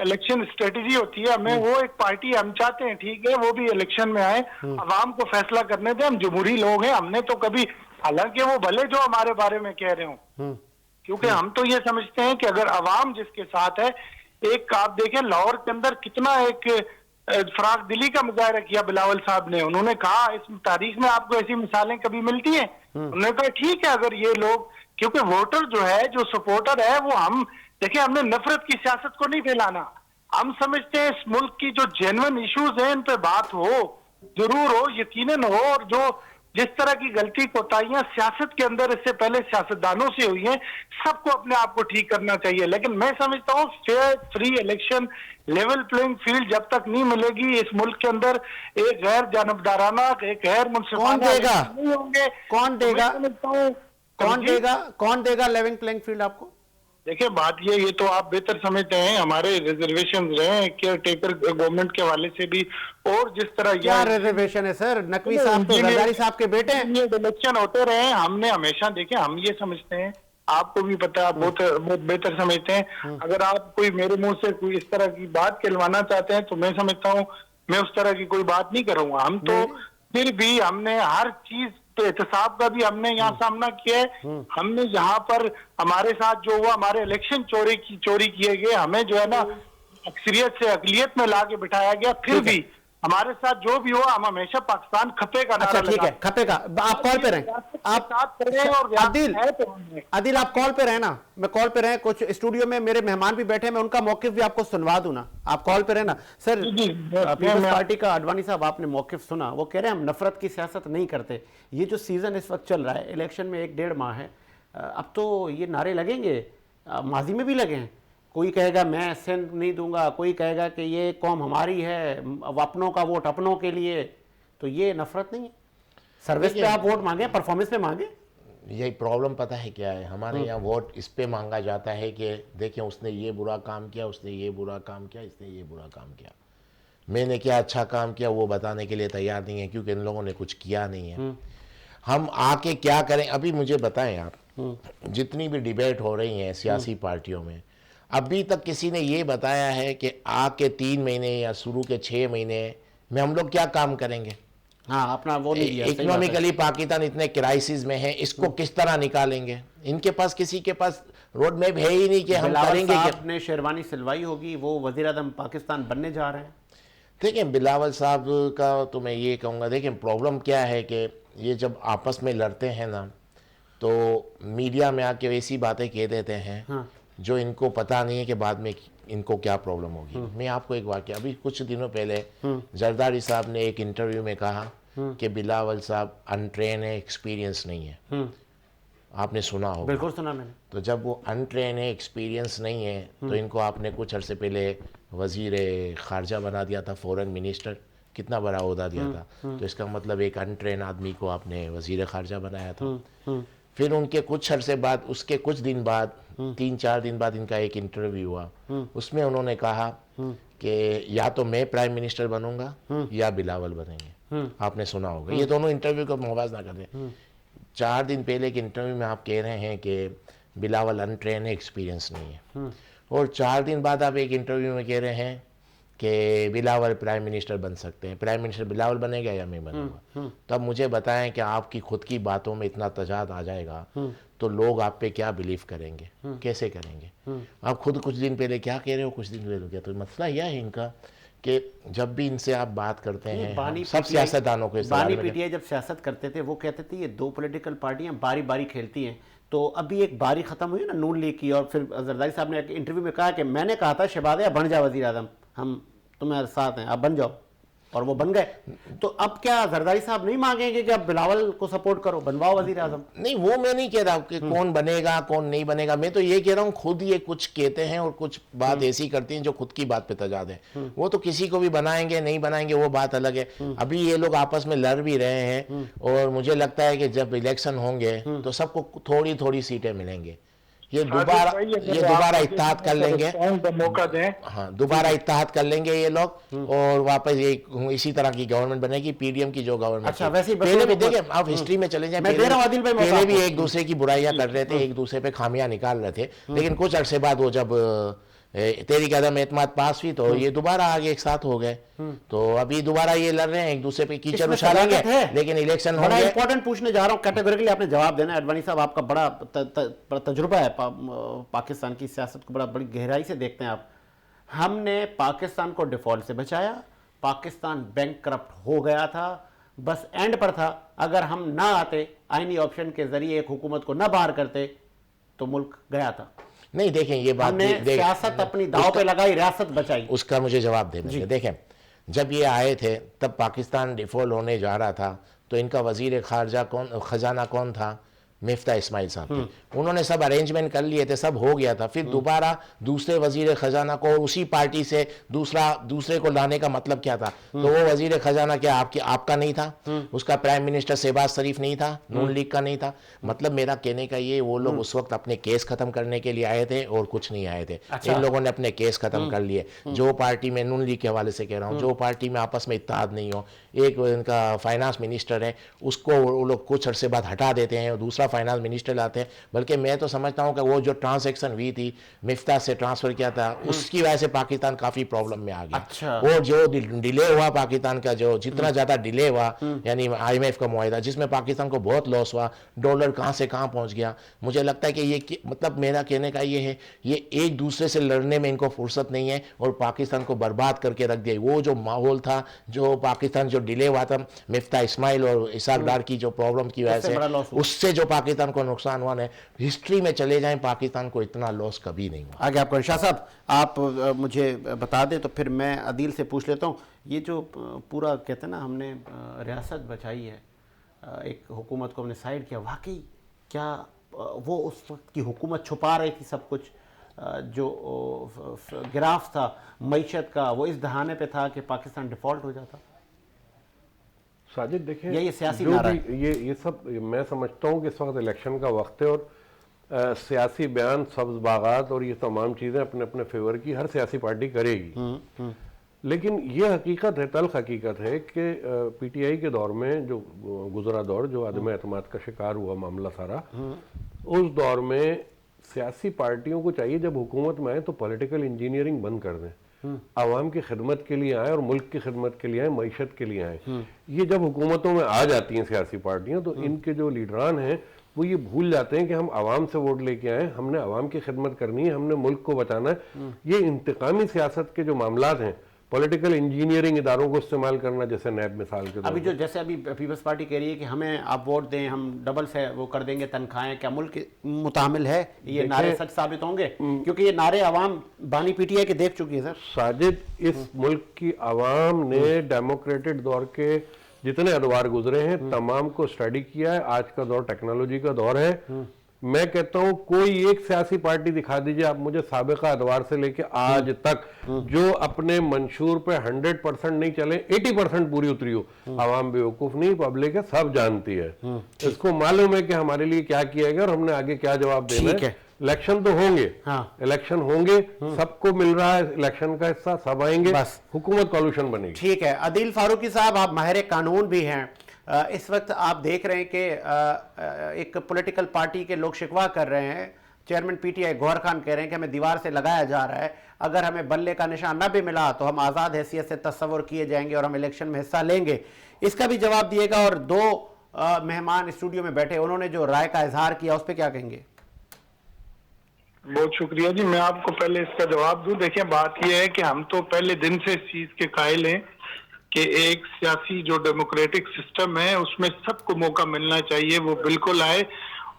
इलेक्शन स्ट्रेटेजी होती है। हमें वो एक पार्टी हम चाहते हैं, ठीक है, वो भी इलेक्शन में आए, अवाम को फैसला करने दें, हम जमहूरी लोग हैं। हमने तो कभी, हालांकि वो भले जो हमारे बारे में कह रहे हो, क्योंकि हम तो ये समझते हैं कि अगर अवाम जिसके साथ है, एक आप देखें लाहौर के अंदर कितना एक फराग दिली का मुजाहरा किया बिलावल साहब ने। उन्होंने कहा इस तारीख में आपको ऐसी मिसालें कभी मिलती हैं? उन्होंने कहा ठीक है, अगर ये लोग, क्योंकि वोटर जो है, जो सपोर्टर है, वो हम देखिए, हमने नफरत की सियासत को नहीं फैलाना। हम समझते हैं इस मुल्क की जो जेन्युइन इश्यूज हैं, इन पे बात हो, जरूर हो, यकीनन हो। और जो जिस तरह की गलती कोताहियां सियासत के अंदर इससे पहले सियासतदानों से हुई हैं, सबको अपने आप को ठीक करना चाहिए। लेकिन मैं समझता हूँ fair free election, level playing field जब तक नहीं मिलेगी इस मुल्क के अंदर, एक गैर जानबदाराना, एक गैर मुनसिफाना कौन देगा? नहीं होंगे। कौन देगा? मैं समझता हूँ कौन देगा लेवल प्लेइंग फील्ड आपको? देखिए, बात ये तो आप बेहतर समझते हैं, हमारे रिजर्वेशन रहे केयर टेकर गवर्नमेंट के हवाले से भी, और जिस तरह क्या रिजर्वेशन है सर? नकवी साहब तो जरदारी साहब के बेटे हैं। ये इलेक्शन होते रहे, हमने हमेशा देखे, हम ये समझते हैं, आपको भी पता है, आप बहुत बेहतर समझते हैं। अगर आप कोई मेरे मुंह से कोई इस तरह की बात कहलवाना चाहते हैं, तो मैं समझता हूँ मैं उस तरह की कोई बात नहीं करूंगा। हम तो फिर भी हमने हर चीज पे एहतसाब का भी हमने यहाँ सामना किया है। हमने यहाँ पर हमारे साथ जो हुआ, हमारे इलेक्शन चोरी किए गए, हमें जो है ना अक्सरियत से अकलियत में लाके बिठाया गया, फिर भी हमारे साथ जो भी हुआ, हम हमेशा पाकिस्तान खपे का नारा अच्छा ठीक है, खपे का। आप कॉल पे रहें, आप आदिल आप कॉल पे रहे ना, मैं कॉल पे रहे, कुछ स्टूडियो में मेरे मेहमान भी बैठे, मैं उनका मौकिफ भी आपको सुनवा दूं ना, आप कॉल पे रहे ना। सर, पीपल्स पार्टी का अडवाणी साहब, आपने मौकिफ सुना, वो कह रहे हैं हम नफरत की सियासत नहीं करते। ये जो सीजन इस वक्त चल रहा है, इलेक्शन में 1-1.5 माह है, अब तो ये नारे लगेंगे, माजी में भी लगे हैं। कोई कहेगा मैं सिंध नहीं दूंगा, कोई कहेगा कि ये कौम हमारी है, अपनों का वोट अपनों के लिए। तो ये नफरत नहीं है? सर्विस पे आप वोट मांगे, परफॉर्मेंस पे मांगे? यही प्रॉब्लम पता है क्या है, हमारे यहाँ वोट इस पे मांगा जाता है कि देखिए उसने ये बुरा काम किया, उसने ये बुरा काम किया, इसने ये बुरा काम किया, मैंने क्या अच्छा काम किया वो बताने के लिए तैयार नहीं है, क्योंकि इन लोगों ने कुछ किया नहीं है। हम आके क्या करें? अभी मुझे बताएं आप, जितनी भी डिबेट हो रही है सियासी पार्टियों में, अभी तक किसी ने ये बताया है कि आके 3 महीने या शुरू के 6 महीने में हम लोग क्या काम करेंगे? हाँ, अपना वो नहीं दिया। इकोनॉमिकली पाकिस्तान इतने क्राइसिस में है, इसको किस तरह निकालेंगे? इनके पास, किसी के पास रोड मैप है ही नहीं कि हम करेंगे क्या। आपने शेरवानी सिलवाई होगी, वो वजीर आज़म पाकिस्तान बनने जा रहे हैं। देखिए, बिलावल साहब का तो मैं ये कहूँगा, देखिए प्रॉब्लम क्या है कि ये जब आपस में लड़ते हैं ना, तो मीडिया में आके वैसी बातें कह देते हैं, हाँ, जो इनको पता नहीं है कि बाद में इनको क्या प्रॉब्लम होगी। मैं आपको एक वाक़या, अभी कुछ दिनों पहले जरदारी साहब ने एक इंटरव्यू में कहा कि बिलावल साहब अनट्रेन है, एक्सपीरियंस नहीं है। आपने सुना होगा। बिल्कुल सुना मैंने। तो जब वो अनट्रेन है, एक्सपीरियंस नहीं है, तो इनको आपने कुछ अरसे पहले वजीर खारजा बना दिया था, फॉरेन मिनिस्टर, कितना बड़ा ओहदा दिया था। तो इसका मतलब एक अनट्रेन आदमी को आपने वजीर खारजा बनाया था। फिर उनके कुछ अरसे बाद, उसके कुछ दिन बाद, 3-4 दिन बाद इनका एक इंटरव्यू हुआ, उसमें उन्होंने कहा कि या तो मैं प्राइम मिनिस्टर बनूंगा या बिलावल बनेंगे। आपने सुना होगा, ये दोनों इंटरव्यू का मुवाजना कर दें। 4 दिन पहले के इंटरव्यू में आप कह रहे हैं कि बिलावल अनट्रेन है, एक्सपीरियंस नहीं है, और 4 दिन बाद आप एक इंटरव्यू में कह रहे हैं कि बिलावल प्राइम मिनिस्टर बन सकते हैं। प्राइम मिनिस्टर बिलावल बनेगा या मैं बनूंगा? तो अब मुझे बताएं कि आपकी खुद की बातों में इतना तजाद आ जाएगा तो लोग आप पे क्या बिलीव करेंगे, कैसे करेंगे? आप खुद कुछ दिन पहले क्या कह रहे हो, कुछ दिन पहले क्या? तो मसला यह है इनका कि जब भी इनसे आप बात करते हैं, सब सियासतदानों को, बानी पीटीआई जब सियासत करते थे, वो कहते थे ये 2 पॉलिटिकल पार्टियां बारी बारी खेलती हैं। तो अभी एक बारी खत्म हुई ना नून लीग की, और फिर जरदारी साहब ने एक इंटरव्यू में कहा कि मैंने कहा था शहबाज बन जाओ वजीर आजम, हम तुम्हारे साथ हैं, आप बन जाओ, और वो बन गए। तो अब क्या जरदारी साहब नहीं मांगेंगे कि अब बिलावल को सपोर्ट करो, बनवाओ वजीर आजम? नहीं, वो मैं नहीं कह रहा कि कौन बनेगा कौन नहीं बनेगा, मैं तो ये कह रहा हूँ खुद ये कुछ कहते हैं और कुछ बात ऐसी करती हैं जो खुद की बात पे तजाद है। वो तो किसी को भी बनाएंगे नहीं बनाएंगे वो बात अलग है। अभी ये लोग आपस में लड़ भी रहे हैं, और मुझे लगता है कि जब इलेक्शन होंगे तो सबको थोड़ी थोड़ी सीटें मिलेंगे, ये साजिद भाई, अगर दोबारा आप इत्तेहाद कर लेंगे, तो मौका दें। हाँ दोबारा इत्तेहाद कर लेंगे ये लोग और वापस ये इसी तरह की गवर्नमेंट बनेगी, पीडीएम की जो गवर्नमेंट अच्छा, थी। वैसे ही पहले भी बसों देखिए, आप हिस्ट्री में चले जाए, मैं दे रहा हूं आदिल भाई मौका पहले भी आपको। एक दूसरे की बुराइयां कर रहे थे, एक दूसरे पे खामियां निकाल रहे थे, लेकिन कुछ अरसे बाद वो जब तेरी कदम एतमाद पास हुई तो ये दोबारा आगे एक साथ हो गए। तो अभी दोबारा ये लड़ रहे हैं, एक दूसरे पे कीचड़ इसमें उछालेंगे, सदाकत है। लेकिन इलेक्शन बड़ा होंगे। इंपॉर्टेंट पूछने जा रहा हूं, कैटेगोरिकली आपने जवाब देना है। अडवाणी साहब, आपका बड़ा तजुर्बा है पाकिस्तान की सियासत को, बड़ी गहराई से देखते हैं आप। हमने पाकिस्तान को डिफॉल्ट से बचाया, पाकिस्तान बैंक करप्ट हो गया था, बस एंड पर था। अगर हम ना आते, आईनी ऑप्शन के जरिए एक हुकूमत को ना बाहर करते, तो मुल्क गया था। नहीं देखें, ये बात हमने सियासत अपनी दांव पे लगाई, रियासत बचाई। उसका मुझे जवाब देना है। देखें, जब ये आए थे तब पाकिस्तान डिफॉल्ट होने जा रहा था, तो इनका वजीर खजाना कौन था? मिफ्ता इस्माइल साहब थे। उन्होंने सब अरेंजमेंट कर लिए थे, सब हो गया था। फिर दोबारा दूसरे वजीर खजाना को उसी पार्टी से दूसरे को लाने का मतलब क्या था? तो वो वजीर खजाना क्या आपका नहीं था? उसका प्राइम मिनिस्टर शहबाज शरीफ नहीं था? नून लीग का नहीं था? मतलब मेरा कहने का ये, वो लोग उस वक्त अपने केस खत्म करने के लिए आए थे और कुछ नहीं आए थे। अच्छा। इन लोगों ने अपने केस खत्म कर लिए। जो पार्टी में, नून लीग के हवाले से कह रहा हूँ, जो पार्टी में आपस में इत्तेहाद नहीं हो, एक इनका फाइनेंस मिनिस्टर है, उसको वो लोग कुछ अरसे बाद हटा देते हैं और दूसरा फाइनेंस मिनिस्टर लाते हैं। बल्कि मैं तो समझता हूं कि वो जो ट्रांसैक्शन हुई थी, मिफ्ता से ट्रांसफर किया था, उसकी वजह से पाकिस्तान काफी प्रॉब्लम में आ गया। अच्छा। वो जो डिले हुआ पाकिस्तान का, जो जितना ज्यादा डिले हुआ, यानी IMF का मुआहिदा जिसमें पाकिस्तान को बहुत लॉस हुआ, डॉलर कहां से कहां पहुंच गया। मुझे लगता है कि ये मतलब मेरा कहने का ये है, ये एक दूसरे से लड़ने में इनको फुर्सत नहीं है और पाकिस्तान को बर्बाद करके रख दिया। वो जो माहौल था, जो पाकिस्तान जो डिले हुआ था, मिफ्ता इस्माइल और इसाक डार की जो प्रॉब्लम की वजह से, उससे जो पाकिस्तान को नुकसान हुआ है, हिस्ट्री में चले जाएं, पाकिस्तान को इतना लॉस कभी नहीं हुआ। आगे आपको शाह साहब, आप मुझे बता दें तो फिर मैं अदील से पूछ लेता हूँ। ये जो पूरा कहते हैं ना, हमने रियासत बचाई है, एक हुकूमत को हमने साइड किया, वाकई क्या वो उस वक्त की हुकूमत छुपा रही थी सब कुछ? जो ग्राफ था मईशत का, वो इस दहाने पे था कि पाकिस्तान डिफॉल्ट हो जाता। साजिद देखें, ये सियासी जो नारा भी ये सब मैं समझता हूँ कि इस वक्त इलेक्शन का वक्त है और सियासी बयान, सब्ज बागात और ये तमाम चीज़ें अपने अपने फेवर की हर सियासी पार्टी करेगी। लेकिन ये हकीकत है, तल्ख हकीकत है कि PTI के दौर में, जो गुजरा दौर, जो आदम एतमाद का शिकार हुआ मामला सारा, उस दौर में सियासी पार्टियों को चाहिए जब हुकूमत में आए तो पॉलिटिकल इंजीनियरिंग बंद कर दें, आवाम की खिदमत के लिए आए और मुल्क की खिदमत के लिए आए, मईशत के लिए आए। ये जब हुकूमतों में आ जाती हैं सियासी पार्टियां, तो इनके जो लीडरान हैं वो ये भूल जाते हैं कि हम आवाम से वोट लेके आए, हमने आवाम की खिदमत करनी है, हमने मुल्क को बचाना है। ये इंतकामी सियासत के जो मामलात हैं, पॉलिटिकल इंजीनियरिंग इदारों को इस्तेमाल करना, जैसे नैब मिसाल के अभी जो जैसे अभी पीपल्स पार्टी कह रही है कि हमें आप वोट दें, हम डबल से वो कर देंगे तनख्वाहें, क्या मुल्क मुतामिल है? ये नारे सच साबित होंगे? क्योंकि ये नारे आवाम बानी PTI के देख चुकी है। सर साजिद, इस मुल्क की आवाम ने डेमोक्रेटिक दौर के जितने अदवार गुजरे हैं तमाम को स्टडी किया है। आज का दौर टेक्नोलॉजी का दौर है। मैं कहता हूं कोई एक सियासी पार्टी दिखा दीजिए आप मुझे साबिका अदवार से लेके आज तक जो अपने मंशूर पे 100% नहीं चले, 80% पूरी उतरी हो। आवाम बेवकूफ नहीं, पब्लिक है, सब जानती है। इसको मालूम है कि हमारे लिए क्या किया गया और हमने आगे क्या जवाब देना है। इलेक्शन तो होंगे, हाँ। इलेक्शन होंगे, सबको मिल रहा है इलेक्शन का हिस्सा, सब आएंगे, बस हुकूमत कॉल्यूशन बनेगी। ठीक है। अदील फारूकी साहब, आप माहिर कानून भी हैं। इस वक्त आप देख रहे हैं कि एक पॉलिटिकल पार्टी के लोग शिकवा कर रहे हैं, चेयरमैन PTI गौहर खान कह रहे हैं कि हमें दीवार से लगाया जा रहा है, अगर हमें बल्ले का निशान न भी मिला तो हम आज़ाद हैसियत से तस्वर किए जाएंगे और हम इलेक्शन में हिस्सा लेंगे। इसका भी जवाब दिएगा। और दो मेहमान स्टूडियो में बैठे, उन्होंने जो राय का इजहार किया उस पर क्या कहेंगे? बहुत शुक्रिया जी। मैं आपको पहले इसका जवाब दूं। देखिए, बात यह है कि हम तो पहले दिन से इस चीज के कायल हैं कि एक सियासी जो डेमोक्रेटिक सिस्टम है उसमें सबको मौका मिलना चाहिए, वो बिल्कुल आए।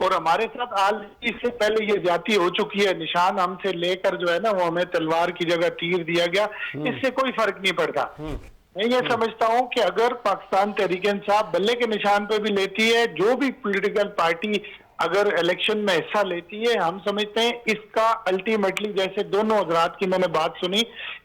और हमारे साथ हाल इससे पहले ये ज्यादती हो चुकी है, निशान हमसे लेकर जो है ना, वो हमें तलवार की जगह तीर दिया गया, इससे कोई फर्क नहीं पड़ता। मैं ये समझता हूं कि अगर पाकिस्तान तहरीक इंसाफ बल्ले के निशान पे भी लेती है, जो भी पॉलिटिकल पार्टी अगर इलेक्शन में हिस्सा लेती है, हम समझते हैं इसका अल्टीमेटली, जैसे दोनों हजरात की मैंने बात सुनी,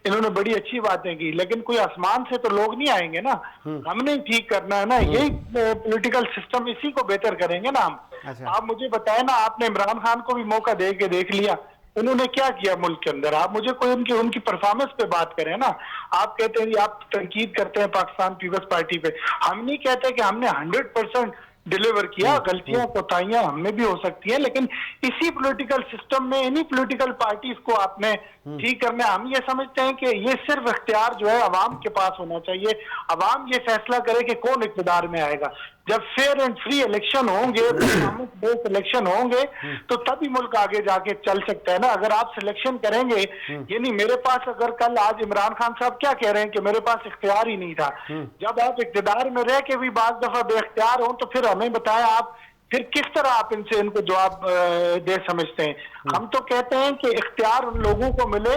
इन्होंने बड़ी अच्छी बातें की, लेकिन कोई आसमान से तो लोग नहीं आएंगे ना, हमने ठीक करना है ना, यही पॉलिटिकल सिस्टम, इसी को बेहतर करेंगे ना हम। अच्छा। आप मुझे बताएं ना, आपने इमरान खान को भी मौका दे के देख लिया, उन्होंने क्या किया मुल्क के अंदर, आप मुझे कोई उनकी उनकी परफॉर्मेंस पे बात करें ना। आप कहते हैं, आप तनकीद करते हैं पाकिस्तान पीपल्स पार्टी पे, हम नहीं कहते कि हमने 100% डिलीवर किया, गलतियां कोताहियां हमें भी हो सकती है, लेकिन इसी पॉलिटिकल सिस्टम में इन्हीं पॉलिटिकल पार्टीज को आपने ठीक करना है। हम ये समझते हैं कि ये सिर्फ इख्तियार जो है अवाम के पास होना चाहिए, अवाम ये फैसला करे कि कौन इक़्तिदार में आएगा। जब फेयर एंड फ्री इलेक्शन होंगे, बेस्ड इलेक्शन होंगे, तो तभी मुल्क आगे जाके चल सकता है ना। अगर आप सिलेक्शन करेंगे, यानी मेरे पास, अगर कल आज इमरान खान साहब क्या कह रहे हैं कि मेरे पास इख्तियार ही नहीं था, जब आप इक़्तिदार में रह के भी बाज़ दफा बेइख्तियार हो, तो फिर हमें बताएं आप फिर किस तरह आप इनको जवाब दे समझते हैं। हम तो कहते हैं कि इख्तियार उन लोगों को मिले,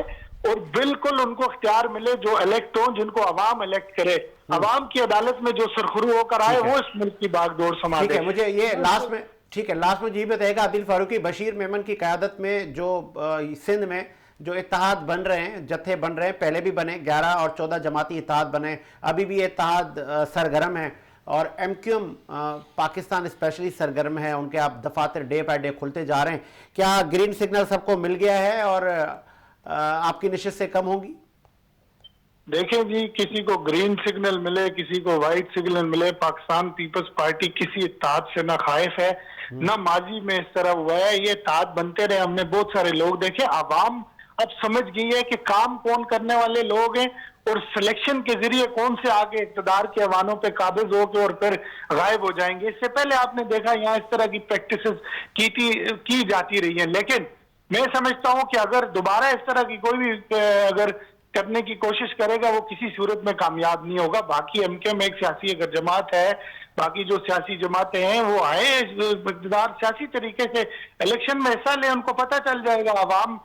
और बिल्कुल उनको इख्तियार मिले जो इलेक्ट हो, जिनको अवाम इलेक्ट करे, अवाम की अदालत में जो सरखुरू होकर आए, वो इस मुल्क की बागडोर संभाले। ठीक है, मुझे ये लास्ट में, ठीक है, लास्ट में ये बताएगा आदिल फारूकी, बशीर मेमन की क़यादत में जो सिंध में जो इत्तेहाद बन रहे हैं, जत्थे बन रहे हैं, पहले भी बने, 11 और 14 जमाती इत्तेहाद बने, अभी भी इत्तेहाद सरगर्म है, और MQM पाकिस्तान स्पेशली सरगर्म है, उनके आप दफातर डे बाय डे खुलते जा रहे हैं। क्या ग्रीन सिग्नल सबको मिल गया है और आपकी नशिस्त से कम होगी? देखें जी, किसी को ग्रीन सिग्नल मिले, किसी को व्हाइट सिग्नल मिले, पाकिस्तान पीपल्स पार्टी किसी इत्तेहाद से ना खाइफ है, ना माजी में इस तरह हुआ है। ये इत्तेहाद बनते रहे, हमने बहुत सारे लोग देखे। आवाम अब समझ गई है कि काम कौन करने वाले लोग हैं, और सिलेक्शन के जरिए कौन से आगे इक़्तिदार के अवानों पे काबिज होकर और फिर गायब हो जाएंगे। इससे पहले आपने देखा यहाँ इस तरह की प्रैक्टिसेस की जाती रही हैं, लेकिन मैं समझता हूं कि अगर दोबारा इस तरह की कोई भी अगर करने की कोशिश करेगा, वो किसी सूरत में कामयाब नहीं होगा। बाकी MKM एक सियासी अगर जमात है, बाकी जो सियासी जमातें हैं वो आए इक़्तिदार सियासी तरीके से इलेक्शन में हिस्सा ले, उनको पता चल जाएगा। अवाम,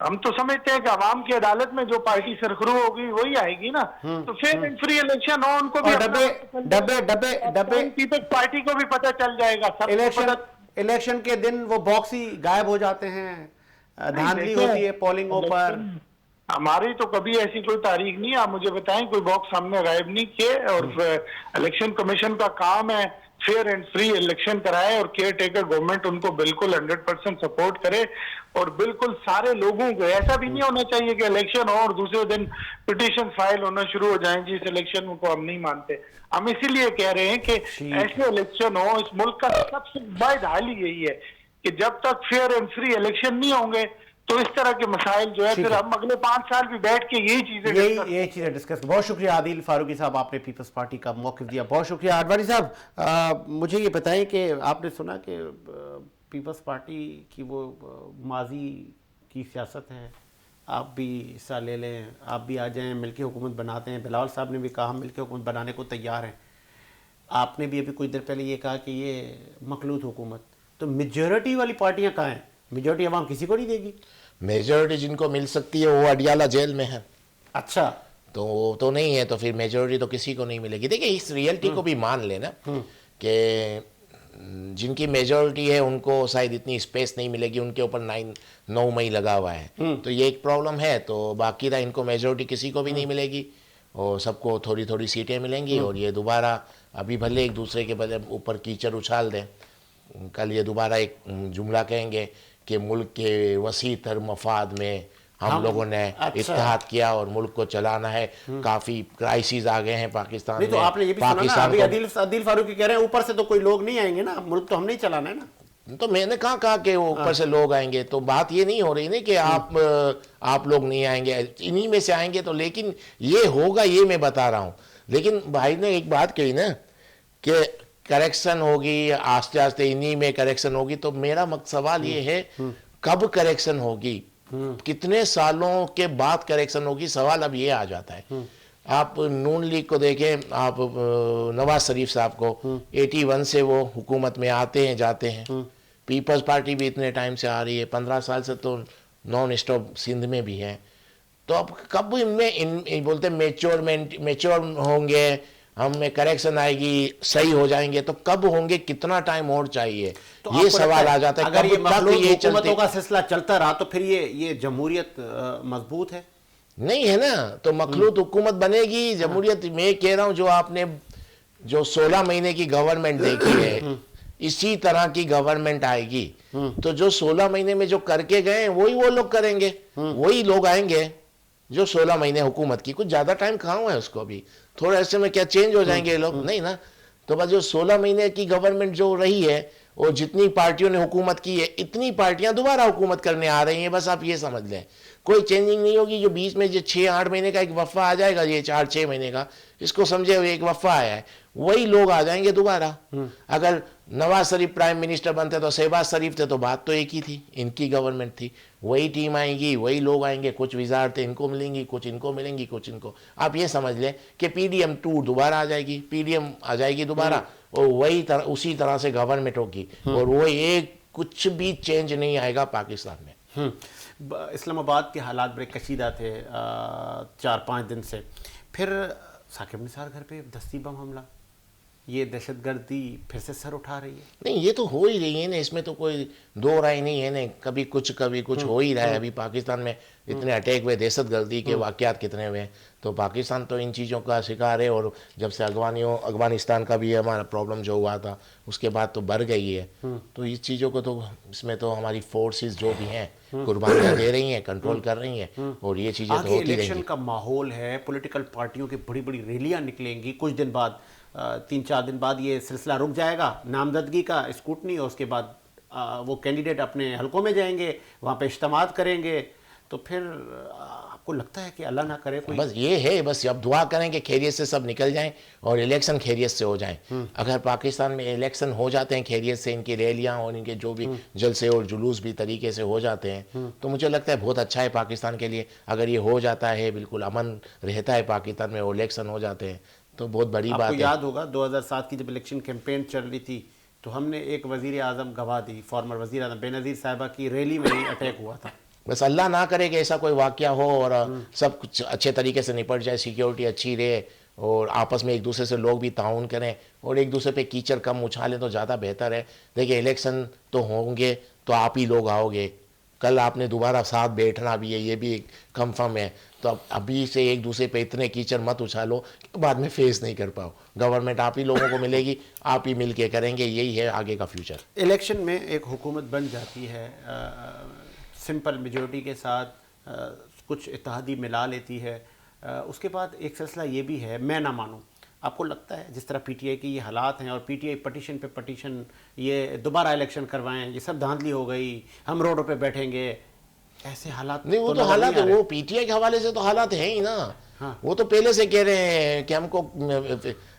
हम तो समझते हैं कि अवाम की अदालत में जो पार्टी सरखरू होगी वही आएगी ना, तो फेयर एंड फ्री इलेक्शन हो, उनको भी डब्बे पीपल्स पार्टी को भी पता चल जाएगा। इलेक्शन के दिन वो बॉक्स ही गायब हो जाते हैं, धांधली होती है पोलिंगों पर। हमारी तो कभी ऐसी कोई तारीख नहीं, आप मुझे बताएं कोई बॉक्स हमने गायब नहीं किए। और इलेक्शन कमीशन का काम है फेयर एंड फ्री इलेक्शन कराए, और केयर टेकर गवर्नमेंट उनको बिल्कुल 100% सपोर्ट करे, और बिल्कुल सारे लोगों को, ऐसा भी नहीं होना चाहिए कि इलेक्शन हो और दूसरे दिन पिटीशन फाइल होना शुरू हो जाएं, जी इस इलेक्शन को हम नहीं मानते। हम इसीलिए कह रहे हैं कि ऐसे इलेक्शन हो। इस मुल्क का सबसे बड़ा हाल ही यही है कि जब तक फेयर एंड फ्री इलेक्शन नहीं होंगे, तो इस तरह के मसाइल जो है फिर हम अगले 5 साल भी बैठ के यही चीजें डिस्कस। बहुत शुक्रिया आदिल फारूकी साहब, आपने पीपल्स पार्टी का मौक़िफ़ दिया, बहुत शुक्रिया। अडवाणी साहब, मुझे ये बताएं कि आपने सुना कि पीपल्स पार्टी की वो माजी की सियासत है, आप भी हिस्सा ले लें, आप भी आ जाएं, मिलकर हुकूमत बनाते हैं। बिलावल साहब ने भी कहा हम मिलकर हुकूमत बनाने को तैयार हैं। आपने भी अभी कुछ देर पहले ये कहा कि ये मखलूत हुकूमत, तो मेजॉरिटी वाली पार्टियां कहाँ हैं? मेजॉरिटी अवाम किसी को नहीं देगी। मेजॉरिटी जिनको मिल सकती है वो अडियाला जेल में है। अच्छा, तो वो तो नहीं है, तो फिर मेजॉरिटी तो किसी को नहीं मिलेगी। देखिए, इस रियलिटी को भी मान लेना कि जिनकी मेजॉरिटी है उनको शायद इतनी स्पेस नहीं मिलेगी, उनके ऊपर 9 मई लगा हुआ है, तो ये एक प्रॉब्लम है। तो बाकी था, इनको मेजॉरिटी किसी को भी नहीं मिलेगी, और सबको थोड़ी थोड़ी सीटें मिलेंगी, और ये दोबारा अभी भले एक दूसरे के ऊपर कीचड़ उछाल दें, कल ये दोबारा एक जुमला कहेंगे कि मुल्क के वसी तर मफाद में हम लोगों ने इत्तेहाद किया और मुल्क को चलाना है। काफ़ी क्राइसिस आ गए हैं पाकिस्तान में। तो आपने ये भी सुना ना, अभी आदिल फारूकी कह रहे हैं ऊपर से तो कोई लोग नहीं आएंगे ना, मुल्क तो हमने ही चलाना है ना। तो मैंने कहा कि वो ऊपर से लोग आएंगे, तो बात ये नहीं हो रही ना कि आप लोग नहीं आएंगे, इन्हीं में से आएंगे। तो लेकिन ये होगा, ये मैं बता रहा हूँ। लेकिन भाई ने एक बात कही ना कि करेक्शन होगी, आस्ते आस्ते इन्हीं में करेक्शन होगी। तो मेरा सवाल ये है, कब करेक्शन होगी, कितने सालों के बाद करेक्शन होगी? सवाल अब ये आ जाता है। आप नून लीग को देखें, आप नवाज शरीफ साहब को 81 से वो हुकूमत में आते हैं जाते हैं। पीपल्स पार्टी भी इतने टाइम से आ रही है, 15 साल से तो नॉन स्टॉप सिंध में भी है। तो अब कब इनमें बोलते मेच्योर होंगे, हमें करेक्शन आएगी, सही हो जाएंगे, तो कब होंगे, कितना टाइम और चाहिए, तो ये आपको सवाल लगता आ जाता है। अगर ये कब तक मखलूत ये चलते हुकूमतों का सिलसिला चलता रहा तो फिर ये जमहूरियत मजबूत है? नहीं है ना, तो मखलूत हुकूमत बनेगी जमहूरियत। मैं कह रहा हूं जो आपने जो 16 महीने की गवर्नमेंट देखी है, इसी तरह की गवर्नमेंट आएगी। तो जो 16 महीने में जो करके गए वही वो लोग करेंगे, वही लोग आएंगे जो 16 महीने हुकूमत की। कुछ ज्यादा टाइम कहाँ हुआ है उसको, अभी थोड़ा ऐसे में क्या चेंज हो जाएंगे ये लोग? नहीं ना। तो बस जो 16 महीने की गवर्नमेंट जो रही है, और जितनी पार्टियों ने हुकूमत की है, इतनी पार्टियां दोबारा हुकूमत करने आ रही हैं। बस आप ये समझ लें, कोई चेंजिंग नहीं होगी। जो बीच में जो 6-8 महीने का एक वफ़ा आ जाएगा, ये 4-6 महीने का, इसको समझे एक वफ़ा आया है, वही लोग आ जाएंगे दोबारा। अगर नवाज शरीफ प्राइम मिनिस्टर बनते तो शहबाज शरीफ थे, तो बात तो एक ही थी, इनकी गवर्नमेंट थी। वही टीम आएगी, वही लोग आएंगे, कुछ वजारतें इनको मिलेंगी, कुछ इनको मिलेंगी, कुछ इनको। आप ये समझ लें कि PDM 2 दोबारा आ जाएगी, PDM आ जाएगी दोबारा, और वही तरह उसी तरह से गवर्नमेंट होगी, और वो एक कुछ भी चेंज नहीं आएगा पाकिस्तान में। इस्लामाबाद के हालात बड़े कशीदा थे 4-5 दिन से। फिर साकिब निसार घर पे दस्ती बम हमला, ये दहशतगर्दी फिर से सर उठा रही है। नहीं, ये तो हो ही रही है ना, इसमें तो कोई दो राय नहीं है ना। कभी कुछ हो ही रहा है। अभी पाकिस्तान में इतने अटैक हुए, दहशतगर्दी के वाक़यात कितने हुए, तो पाकिस्तान तो इन चीज़ों का शिकार है। और जब से अफगानिस्तान का भी हमारा प्रॉब्लम जो हुआ था, उसके बाद तो बढ़ गई है। तो इस चीज़ों को तो, इसमें तो हमारी फोर्सेस जो भी हैं कुर्बानियाँ दे रही हैं, कंट्रोल कर रही हैं, और ये चीज़ें तो आगे होती इलेक्शन रहेंगी। का माहौल है, पॉलिटिकल पार्टियों की बड़ी बड़ी रैलियां निकलेंगी। कुछ दिन बाद 3-4 दिन बाद ये सिलसिला रुक जाएगा नामजदगी का, स्कूटनी, और उसके बाद वो कैंडिडेट अपने हलकों में जाएंगे, वहाँ पे इज्तिमात करेंगे। तो फिर आपको लगता है कि अल्लाह ना करे कोई? बस ये है, बस अब दुआ करें कि खैरियत से सब निकल जाएं और इलेक्शन खैरियत से हो जाएं। अगर पाकिस्तान में इलेक्शन हो जाते हैं खैरियत से, इनकी रैलियां और इनके जो भी जलसे और जुलूस भी तरीके से हो जाते हैं, तो मुझे लगता है बहुत अच्छा है पाकिस्तान के लिए। अगर ये हो जाता है, बिल्कुल अमन रहता है पाकिस्तान में, और इलेक्शन हो जाते हैं, तो बहुत बड़ी बात आपको है। याद होगा 2007 की जब इलेक्शन कैंपेन चल रही थी, तो हमने एक वजीर आज़म गवा दी, फॉर्मर वजीर आज़म बेनज़ीर साहिबा की रैली में ही अटैक हुआ था। बस अल्लाह ना करे कि ऐसा कोई वाक़या हो, और सब कुछ अच्छे तरीके से निपट जाए, सिक्योरिटी अच्छी रहे, और आपस में एक दूसरे से लोग भी ताउन करें, और एक दूसरे पे कीचड़ कम उछालें, तो ज़्यादा बेहतर है। देखिए, इलेक्शन तो होंगे तो आप ही लोग आओगे, कल आपने दोबारा साथ बैठना भी है, ये भी कंफर्म है। तो अब अभी से एक दूसरे पे इतने कीचड़ मत उछालो कि बाद में फेस नहीं कर पाओ। गवर्नमेंट आप ही लोगों को मिलेगी, आप ही मिल के करेंगे, यही है आगे का फ्यूचर। इलेक्शन में एक हुकूमत बन जाती है, सिंपल मेजोरिटी के साथ, कुछ इत्तेहादी मिला लेती है। उसके बाद एक सिलसिला ये भी है, मैं ना मानूं। आपको लगता है जिस तरह PTI के ये हालात हैं, और PTI पटिशन पे पटिशन, ये दोबारा इलेक्शन करवाएं, ये सब धांधली हो गई, हम रोडों पे बैठेंगे, ऐसे हालात? नहीं, वो तो नजर हालात, नहीं आ रहे। वो PTI के हवाले से तो हालात हैं ही ना। हाँ। वो तो पहले से कह रहे हैं कि हमको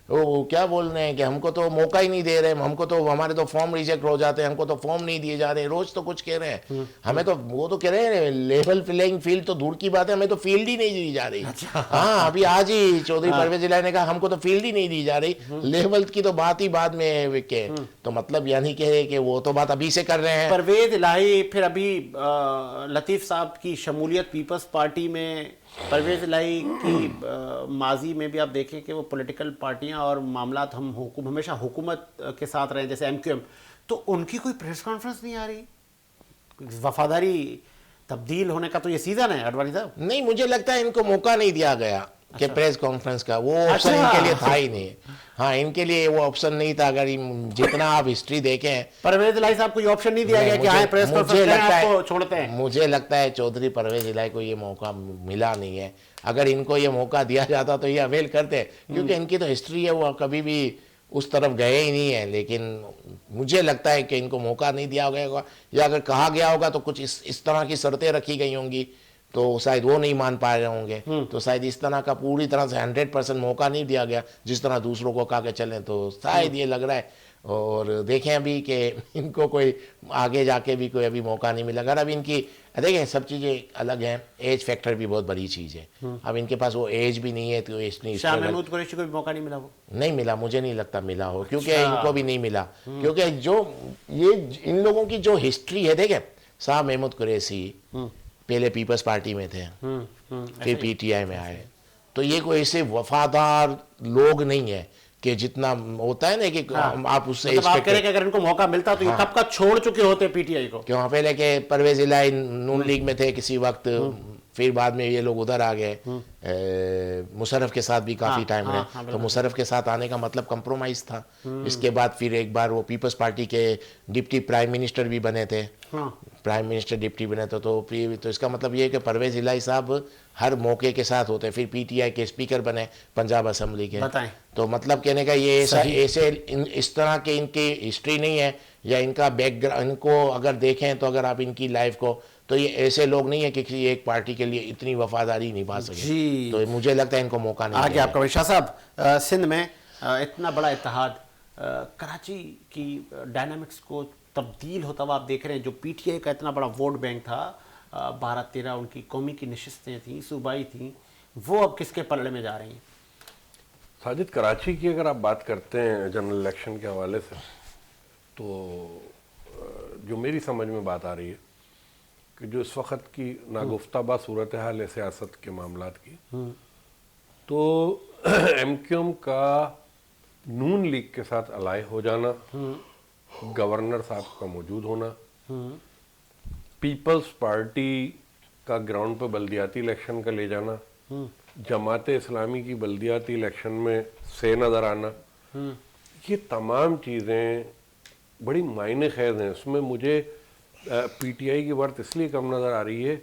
वो क्या बोल रहे हैं कि हमको तो मौका ही नहीं दे रहे, हमको तो, हमारे तो फॉर्म रिजेक्ट हो जाते हैं, हमको तो फॉर्म नहीं दिए जा रहे, रोज तो कुछ कह रहे हैं हमें। तो वो तो कह रहे हैं लेवल प्लेइंग फील्ड तो दूर की बात है, हमें तो फील्ड ही नहीं दी जा रही। हाँ, अभी आज ही चौधरी परवेज इलाही ने कहा हमको तो फील्ड ही नहीं दी जा रही, लेवल की तो बात ही बाद में के। तो मतलब यानी कि वो तो बात अभी से कर रहे हैं। परवेज इलाही, फिर अभी लतीफ़ साहब की शमूलियत पीपल्स पार्टी में, परवेज इलाही की माजी में भी आप देखें कि वो पॉलिटिकल पार्टियां और मामलात, हम हमेशा हुकूमत के साथ रहे, जैसे MQM, तो उनकी कोई प्रेस कॉन्फ्रेंस नहीं आ रही। वफादारी तब्दील होने का तो ये सीजन है अडवाणी साहब। नहीं, मुझे लगता है इनको मौका नहीं दिया गया कि प्रेस कॉन्फ्रेंस का, वो ऑप्शन अच्छा। इनके लिए था ही नहीं। हाँ, इनके लिए वो ऑप्शन नहीं था। अगर जितना आप हिस्ट्री देखें, परवेज इलाही साहब को ये ऑप्शन नहीं दिया गया कि हाँ प्रेस कॉन्फ्रेंस करें, आपको छोड़ते हैं। मुझे लगता है चौधरी परवेज इलाही को ये मौका मिला नहीं है। अगर इनको ये मौका दिया जाता तो ये अवेल करते, क्योंकि इनकी तो हिस्ट्री है, वो कभी भी उस तरफ गए ही नहीं है। लेकिन मुझे लगता है कि इनको मौका नहीं दिया गया होगा, या अगर कहा गया होगा तो कुछ इस तरह की शर्तें रखी गई होंगी, तो शायद वो नहीं मान पा रहे होंगे। तो शायद इस तरह का पूरी तरह से 100% मौका नहीं दिया गया, जिस तरह दूसरों को कहा के चलें। तो शायद ये लग रहा है, और देखें अभी कि इनको कोई आगे जाके भी कोई अभी मौका नहीं मिला। अगर अभी इनकी देखें, सब चीज़ें अलग हैं, एज फैक्टर भी बहुत बड़ी चीज़ है। अब इनके पास वो एज भी नहीं है, तो इसलिए शाह महमूद कुरैशी को भी मौका नहीं मिला, वो नहीं मिला। मुझे नहीं लगता मिला हो, क्योंकि इनको भी नहीं मिला। क्योंकि जो ये इन लोगों की जो हिस्ट्री है, देखें, शाह महमूद कुरैशी पहले पीपल्स पार्टी में थे, फिर PTI में आए, तो ये कोई ऐसे वफादार लोग नहीं है कि जितना होता है ना कि आप उससे मतलब आप expect कह रहे हैं कि अगर इनको मौका मिलता तो ये कब का छोड़ चुके होते पीटीआई को। क्यों पहले के परवेज इलाही नून लीग में थे किसी वक्त, फिर बाद में ये लोग उधर आ गए, मुशर्रफ के साथ भी काफ़ी टाइम रहे, तो मुशर्रफ के साथ आने का मतलब कंप्रोमाइज़ था। इसके बाद फिर एक बार वो पीपल्स पार्टी के डिप्टी प्राइम मिनिस्टर भी बने थे, प्राइम मिनिस्टर डिप्टी बने थे, तो इसका मतलब ये है कि परवेज इलाही साहब हर मौके के साथ होते हैं। फिर पीटीआई के स्पीकर बने पंजाब असम्बली के, बताएं। तो मतलब कहने का ये ऐसे इस तरह के इनकी हिस्ट्री नहीं है या इनका बैकग्राउंड, इनको अगर देखें तो अगर आप इनकी लाइफ को, तो ये ऐसे लोग नहीं है कि किसी एक पार्टी के लिए इतनी वफादारी निभा सके। तो मुझे लगता है इनको मौका नहीं आगे आपका शाह साहब, सिंध में इतना बड़ा इत्तेहाद, कराची की डायनामिक्स को तब्दील होता हुआ आप देख रहे हैं। जो पीटीआई का इतना बड़ा वोट बैंक था, 12-13 उनकी कौमी की नशिस्तें थी, सूबाई थी, वो अब किसके पलड़े में जा रही हैं? साजिद, कराची की अगर आप बात करते हैं जनरल इलेक्शन के हवाले से, तो जो मेरी समझ में बात आ रही है कि जो इस वक्त की नागुफ्ताबा सूरत हाल है सियासत के मामलात की, तो एमक्यूएम का नून लीग के साथ अलाय हो जाना, गवर्नर साहब का मौजूद होना, पीपल्स पार्टी का ग्राउंड पर बल्दियाती इलेक्शन का ले जाना, जमात इस्लामी की बल्दियाती इलेक्शन में से नज़र आना, ये तमाम चीज़ें बड़ी मायने खेज हैं। इसमें मुझे पीटीआई की वर्थ इसलिए कम नज़र आ रही है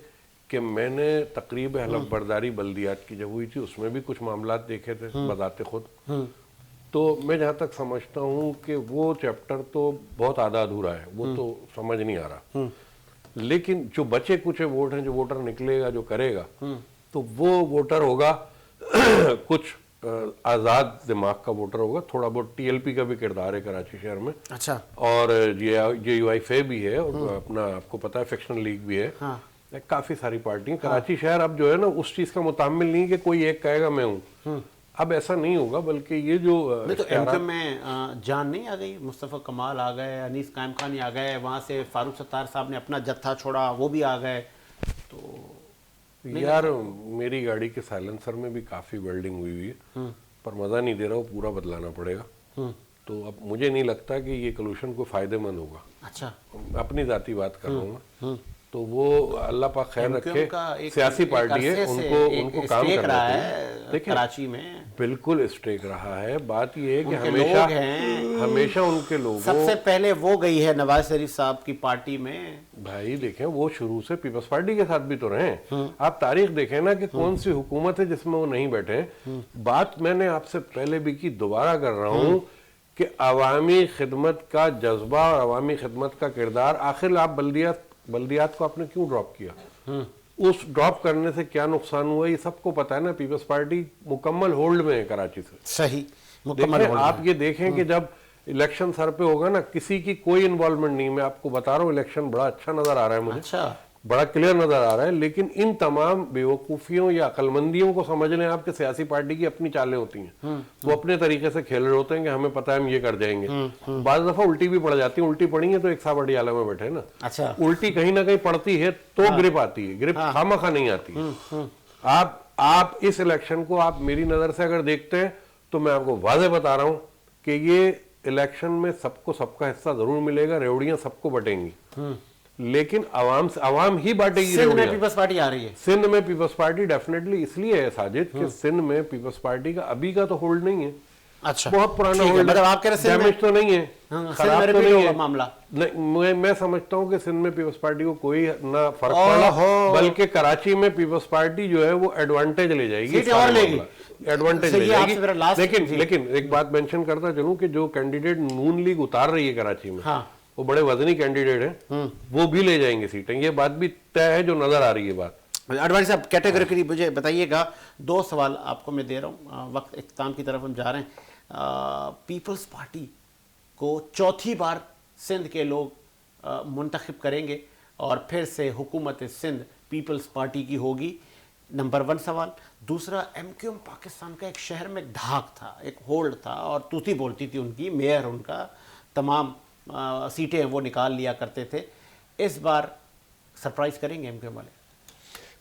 कि मैंने तकरीब हलफ बर्दारी बल्दियात की जब हुई थी उसमें भी कुछ मामलात देखे थे बजाते खुद, तो मैं जहाँ तक समझता हूँ कि वो चैप्टर तो बहुत आधा अधूरा है, वो तो समझ नहीं आ रहा। लेकिन जो बचे कुछ वोट हैं, जो वोटर निकलेगा, जो करेगा, तो वो वोटर होगा कुछ आज़ाद दिमाग का वोटर होगा, थोड़ा बहुत टीएलपी का भी किरदार है कराची शहर में, अच्छा, और JUI भी है, और अपना आपको पता है फिक्शनल लीग भी है, काफ़ी सारी पार्टियां। कराची शहर अब जो है ना उस चीज़ का मुतामिल नहीं कि कोई एक कहेगा मैं हूँ, अब ऐसा नहीं होगा, बल्कि ये जो तो एमक्यूएम में जान नहीं आ गई, मुस्तफ़ा कमाल आ गए, अनीस कायम खानी आ गए, वहाँ से फारूक सत्तार साहब ने अपना जत्था छोड़ा, वो भी आ गए, तो यार मेरी गाड़ी के साइलेंसर में भी काफ़ी वेल्डिंग हुई हुई है, पर मज़ा नहीं दे रहा, वो पूरा बदलाना पड़ेगा। तो अब मुझे नहीं लगता कि ये कलूशन को फ़ायदेमंद होगा। अच्छा, अपनी ज़ाती बात कर रहा हूँ मैं, तो वो अल्लाह पाक खैर रखे, सियासी पार्टी है, उनको काम करना है। देखिए कराची में बिल्कुल स्टेक रहा है, बात ये है कि हमेशा उनके लोग, सबसे पहले वो गई है नवाज शरीफ साहब की पार्टी में। भाई देखें, वो शुरू से पीपल्स पार्टी के साथ भी तो रहे, आप तारीख देखें ना कि कौन सी हुकूमत है जिसमें वो नहीं बैठे। बात मैंने आपसे पहले भी की, दोबारा कर रहा हूँ कि अवामी खिदमत का जज्बा और अवामी खिदमत का किरदार, आखिर आप बल्दियात को आपने क्यों ड्रॉप किया, उस ड्रॉप करने से क्या नुकसान हुआ, ये सबको पता है ना। पीपल्स पार्टी मुकम्मल होल्ड में है कराची से, सही मुकम्मल। आप ये देखें कि जब इलेक्शन सर पे होगा ना, किसी की कोई इन्वॉल्वमेंट नहीं, मैं आपको बता रहा हूँ, इलेक्शन बड़ा अच्छा नजर आ रहा है मुझे, अच्छा, बड़ा क्लियर नजर आ रहा है। लेकिन इन तमाम बेवकूफ़ियों या अक्लमंदियों को समझ लें आप कि सियासी पार्टी की अपनी चालें होती हैं, वो अपने तरीके से खेल रहे होते हैं कि हमें पता है हम ये कर जाएंगे। बाज़ दफ़ा उल्टी भी पड़ जाती है, उल्टी पड़ी है तो एक साहब अडियाला में बैठे ना, अच्छा, उल्टी कहीं ना कहीं पड़ती है तो ग्रिप आती है, ग्रिप खामखा नहीं आती है। आप इस इलेक्शन को आप मेरी नज़र से अगर देखते हैं तो मैं आपको वाज़ेह बता रहा हूँ कि ये इलेक्शन में सबको सबका हिस्सा जरूर मिलेगा, रेवड़ियां सबको बटेंगी, लेकिन आवाम ही बांटेगी। सिंध में पीपल्स पार्टी आ रही है, सिंध में पीपल्स पार्टी डेफिनेटली इसलिए है साजिद कि सिंध में पीपल्स पार्टी का अभी का तो होल्ड नहीं है, अच्छा, बहुत पुराना होल्ड, मतलब आप कह रहे हैं डैमेज तो नहीं है, खराब तो नहीं है मामला। नहीं, मैं समझता हूँ कि सिंध में पीपल्स पार्टी को कोई ना फर्क पड़ा, बल्कि कराची में पीपल्स पार्टी जो है वो एडवांटेज ले जाएगी, एडवांटेज ले जाएगी। लेकिन एक बात मेंशन करता चलूं कि जो कैंडिडेट नून लीग उतार रही है कराची में, वो बड़े वजनी कैंडिडेट हैं, वो भी ले जाएंगे सीटें, ये बात भी तय है जो नजर आ रही है बात। अडवाणी साहब, कैटेगरी मुझे बताइएगा, 2 सवाल आपको मैं दे रहा हूँ, वक्त इख्तिताम की तरफ हम जा रहे हैं। पीपल्स पार्टी को चौथी बार सिंध के लोग मुंतखब करेंगे और फिर से हुकूमत सिंध पीपल्स पार्टी की होगी, नंबर 1 सवाल। दूसरा, एमक्यूएम पाकिस्तान का एक शहर में धाक था, एक होल्ड था और तूती बोलती थी उनकी, मेयर उनका तमाम सीटें वो निकाल लिया करते थे, इस बार सरप्राइज करेंगे एमक्यूएम वाले?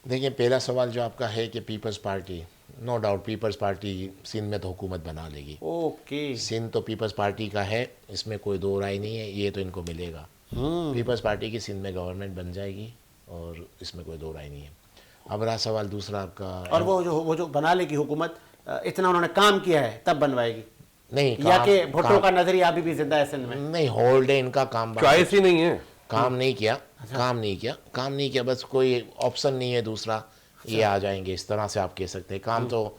देखिए, पहला सवाल जो आपका है कि पीपल्स पार्टी नो डाउट पीपल्स पार्टी सिंध में तो हुकूमत बना लेगी। ओके। सिंध तो पीपल्स पार्टी का है, इसमें कोई दो राय नहीं है, ये तो इनको मिलेगा। पीपल्स पार्टी की सिंध में गवर्नमेंट बन जाएगी और इसमें कोई दो राय नहीं है। अब रहा सवाल दूसरा आपका, और वो जो बना लेगी हुकूमत, इतना उन्होंने काम किया है तब बनवाएगी, नहीं या काम, कि भुट्टो का नजरिया अभी भी जिंदा है सिंध में? नहीं, होल्ड है इनका, काम चॉइस ही नहीं है, काम नहीं किया, काम नहीं किया, बस कोई ऑप्शन नहीं है दूसरा, ये आ जाएंगे, इस तरह से आप कह सकते हैं। काम तो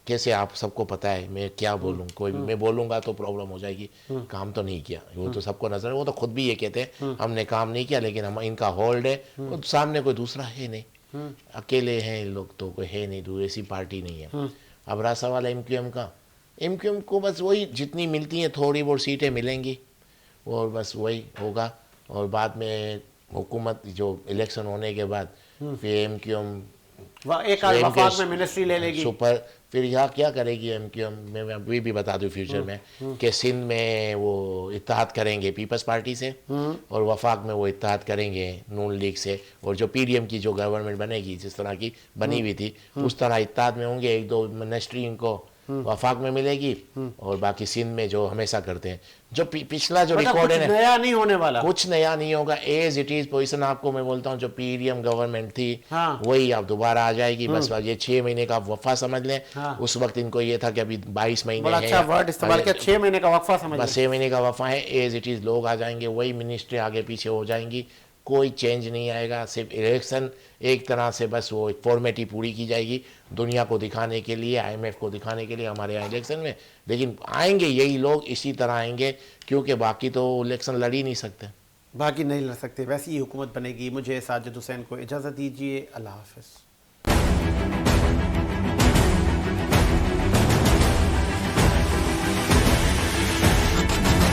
कैसे, आप सबको पता है, मैं क्या बोलूँ, कोई मैं बोलूँगा तो प्रॉब्लम हो जाएगी। काम तो नहीं किया, वो तो सबको नजर है, वो तो खुद भी ये कहते हैं हमने काम नहीं किया, लेकिन हम इनका होल्ड है, वो सामने कोई दूसरा है नहीं, अकेले हैं लोग, तो कोई है नहीं, ऐसी पार्टी नहीं है। अब रहा सवाल एमक्यूएम का, एमक्यूएम को बस वही जितनी मिलती हैं थोड़ी बहुत सीटें मिलेंगी और बस वही होगा, और बाद में हुकूमत जो इलेक्शन होने के बाद फिर एमक्यूएम एक आध वफाक में मिनिस्ट्री ले लेगी, सुपर, फिर यहाँ क्या करेगी एमक्यूएम, मैं अभी भी बता दूं फ्यूचर में कि सिंध में वो इत्तेहाद करेंगे पीपल्स पार्टी से और वफाक में वो इत्तेहाद करेंगे नून लीग से, और जो पीडीएम की जो गवर्नमेंट बनेगी जिस तरह की बनी हुई थी उस तरह इत्तेहाद में होंगे, एक दो मिनिस्ट्री इनको वफाक में मिलेगी और बाकी सिंध में जो हमेशा करते हैं, जो पिछला जो मतलब रिकॉर्ड कुछ है नया नहीं होने वाला, कुछ नया नहीं होगा, एज इट इज पोजीशन आपको मैं बोलता हूँ, जो पीडीएम गवर्नमेंट थी हाँ। वही अब दोबारा आ जाएगी। बस ये 6 महीने का वफा समझ लें। हाँ। उस वक्त इनको ये था कि अभी 22 महीने बड़ा है, अच्छा वर्ड इस्तेमाल किया, 6 महीने का वक्फा समझ बस 6 महीने का वफा है, एज इट इज लोग आ जाएंगे, वही मिनिस्ट्री आगे पीछे हो जाएंगी, कोई चेंज नहीं आएगा, सिर्फ इलेक्शन एक तरह से बस वो फॉर्मेलिटी पूरी की जाएगी दुनिया को दिखाने के लिए, आईएमएफ को दिखाने के लिए हमारे यहाँ इलेक्शन में, लेकिन आएंगे यही लोग इसी तरह आएंगे, क्योंकि बाकी तो इलेक्शन लड़ ही नहीं सकते, बाकी नहीं लड़ सकते, वैसी ही हुकूमत बनेगी। मुझे साजिद हुसैन को इजाज़त दीजिए, अल्लाह हाफ़िज़।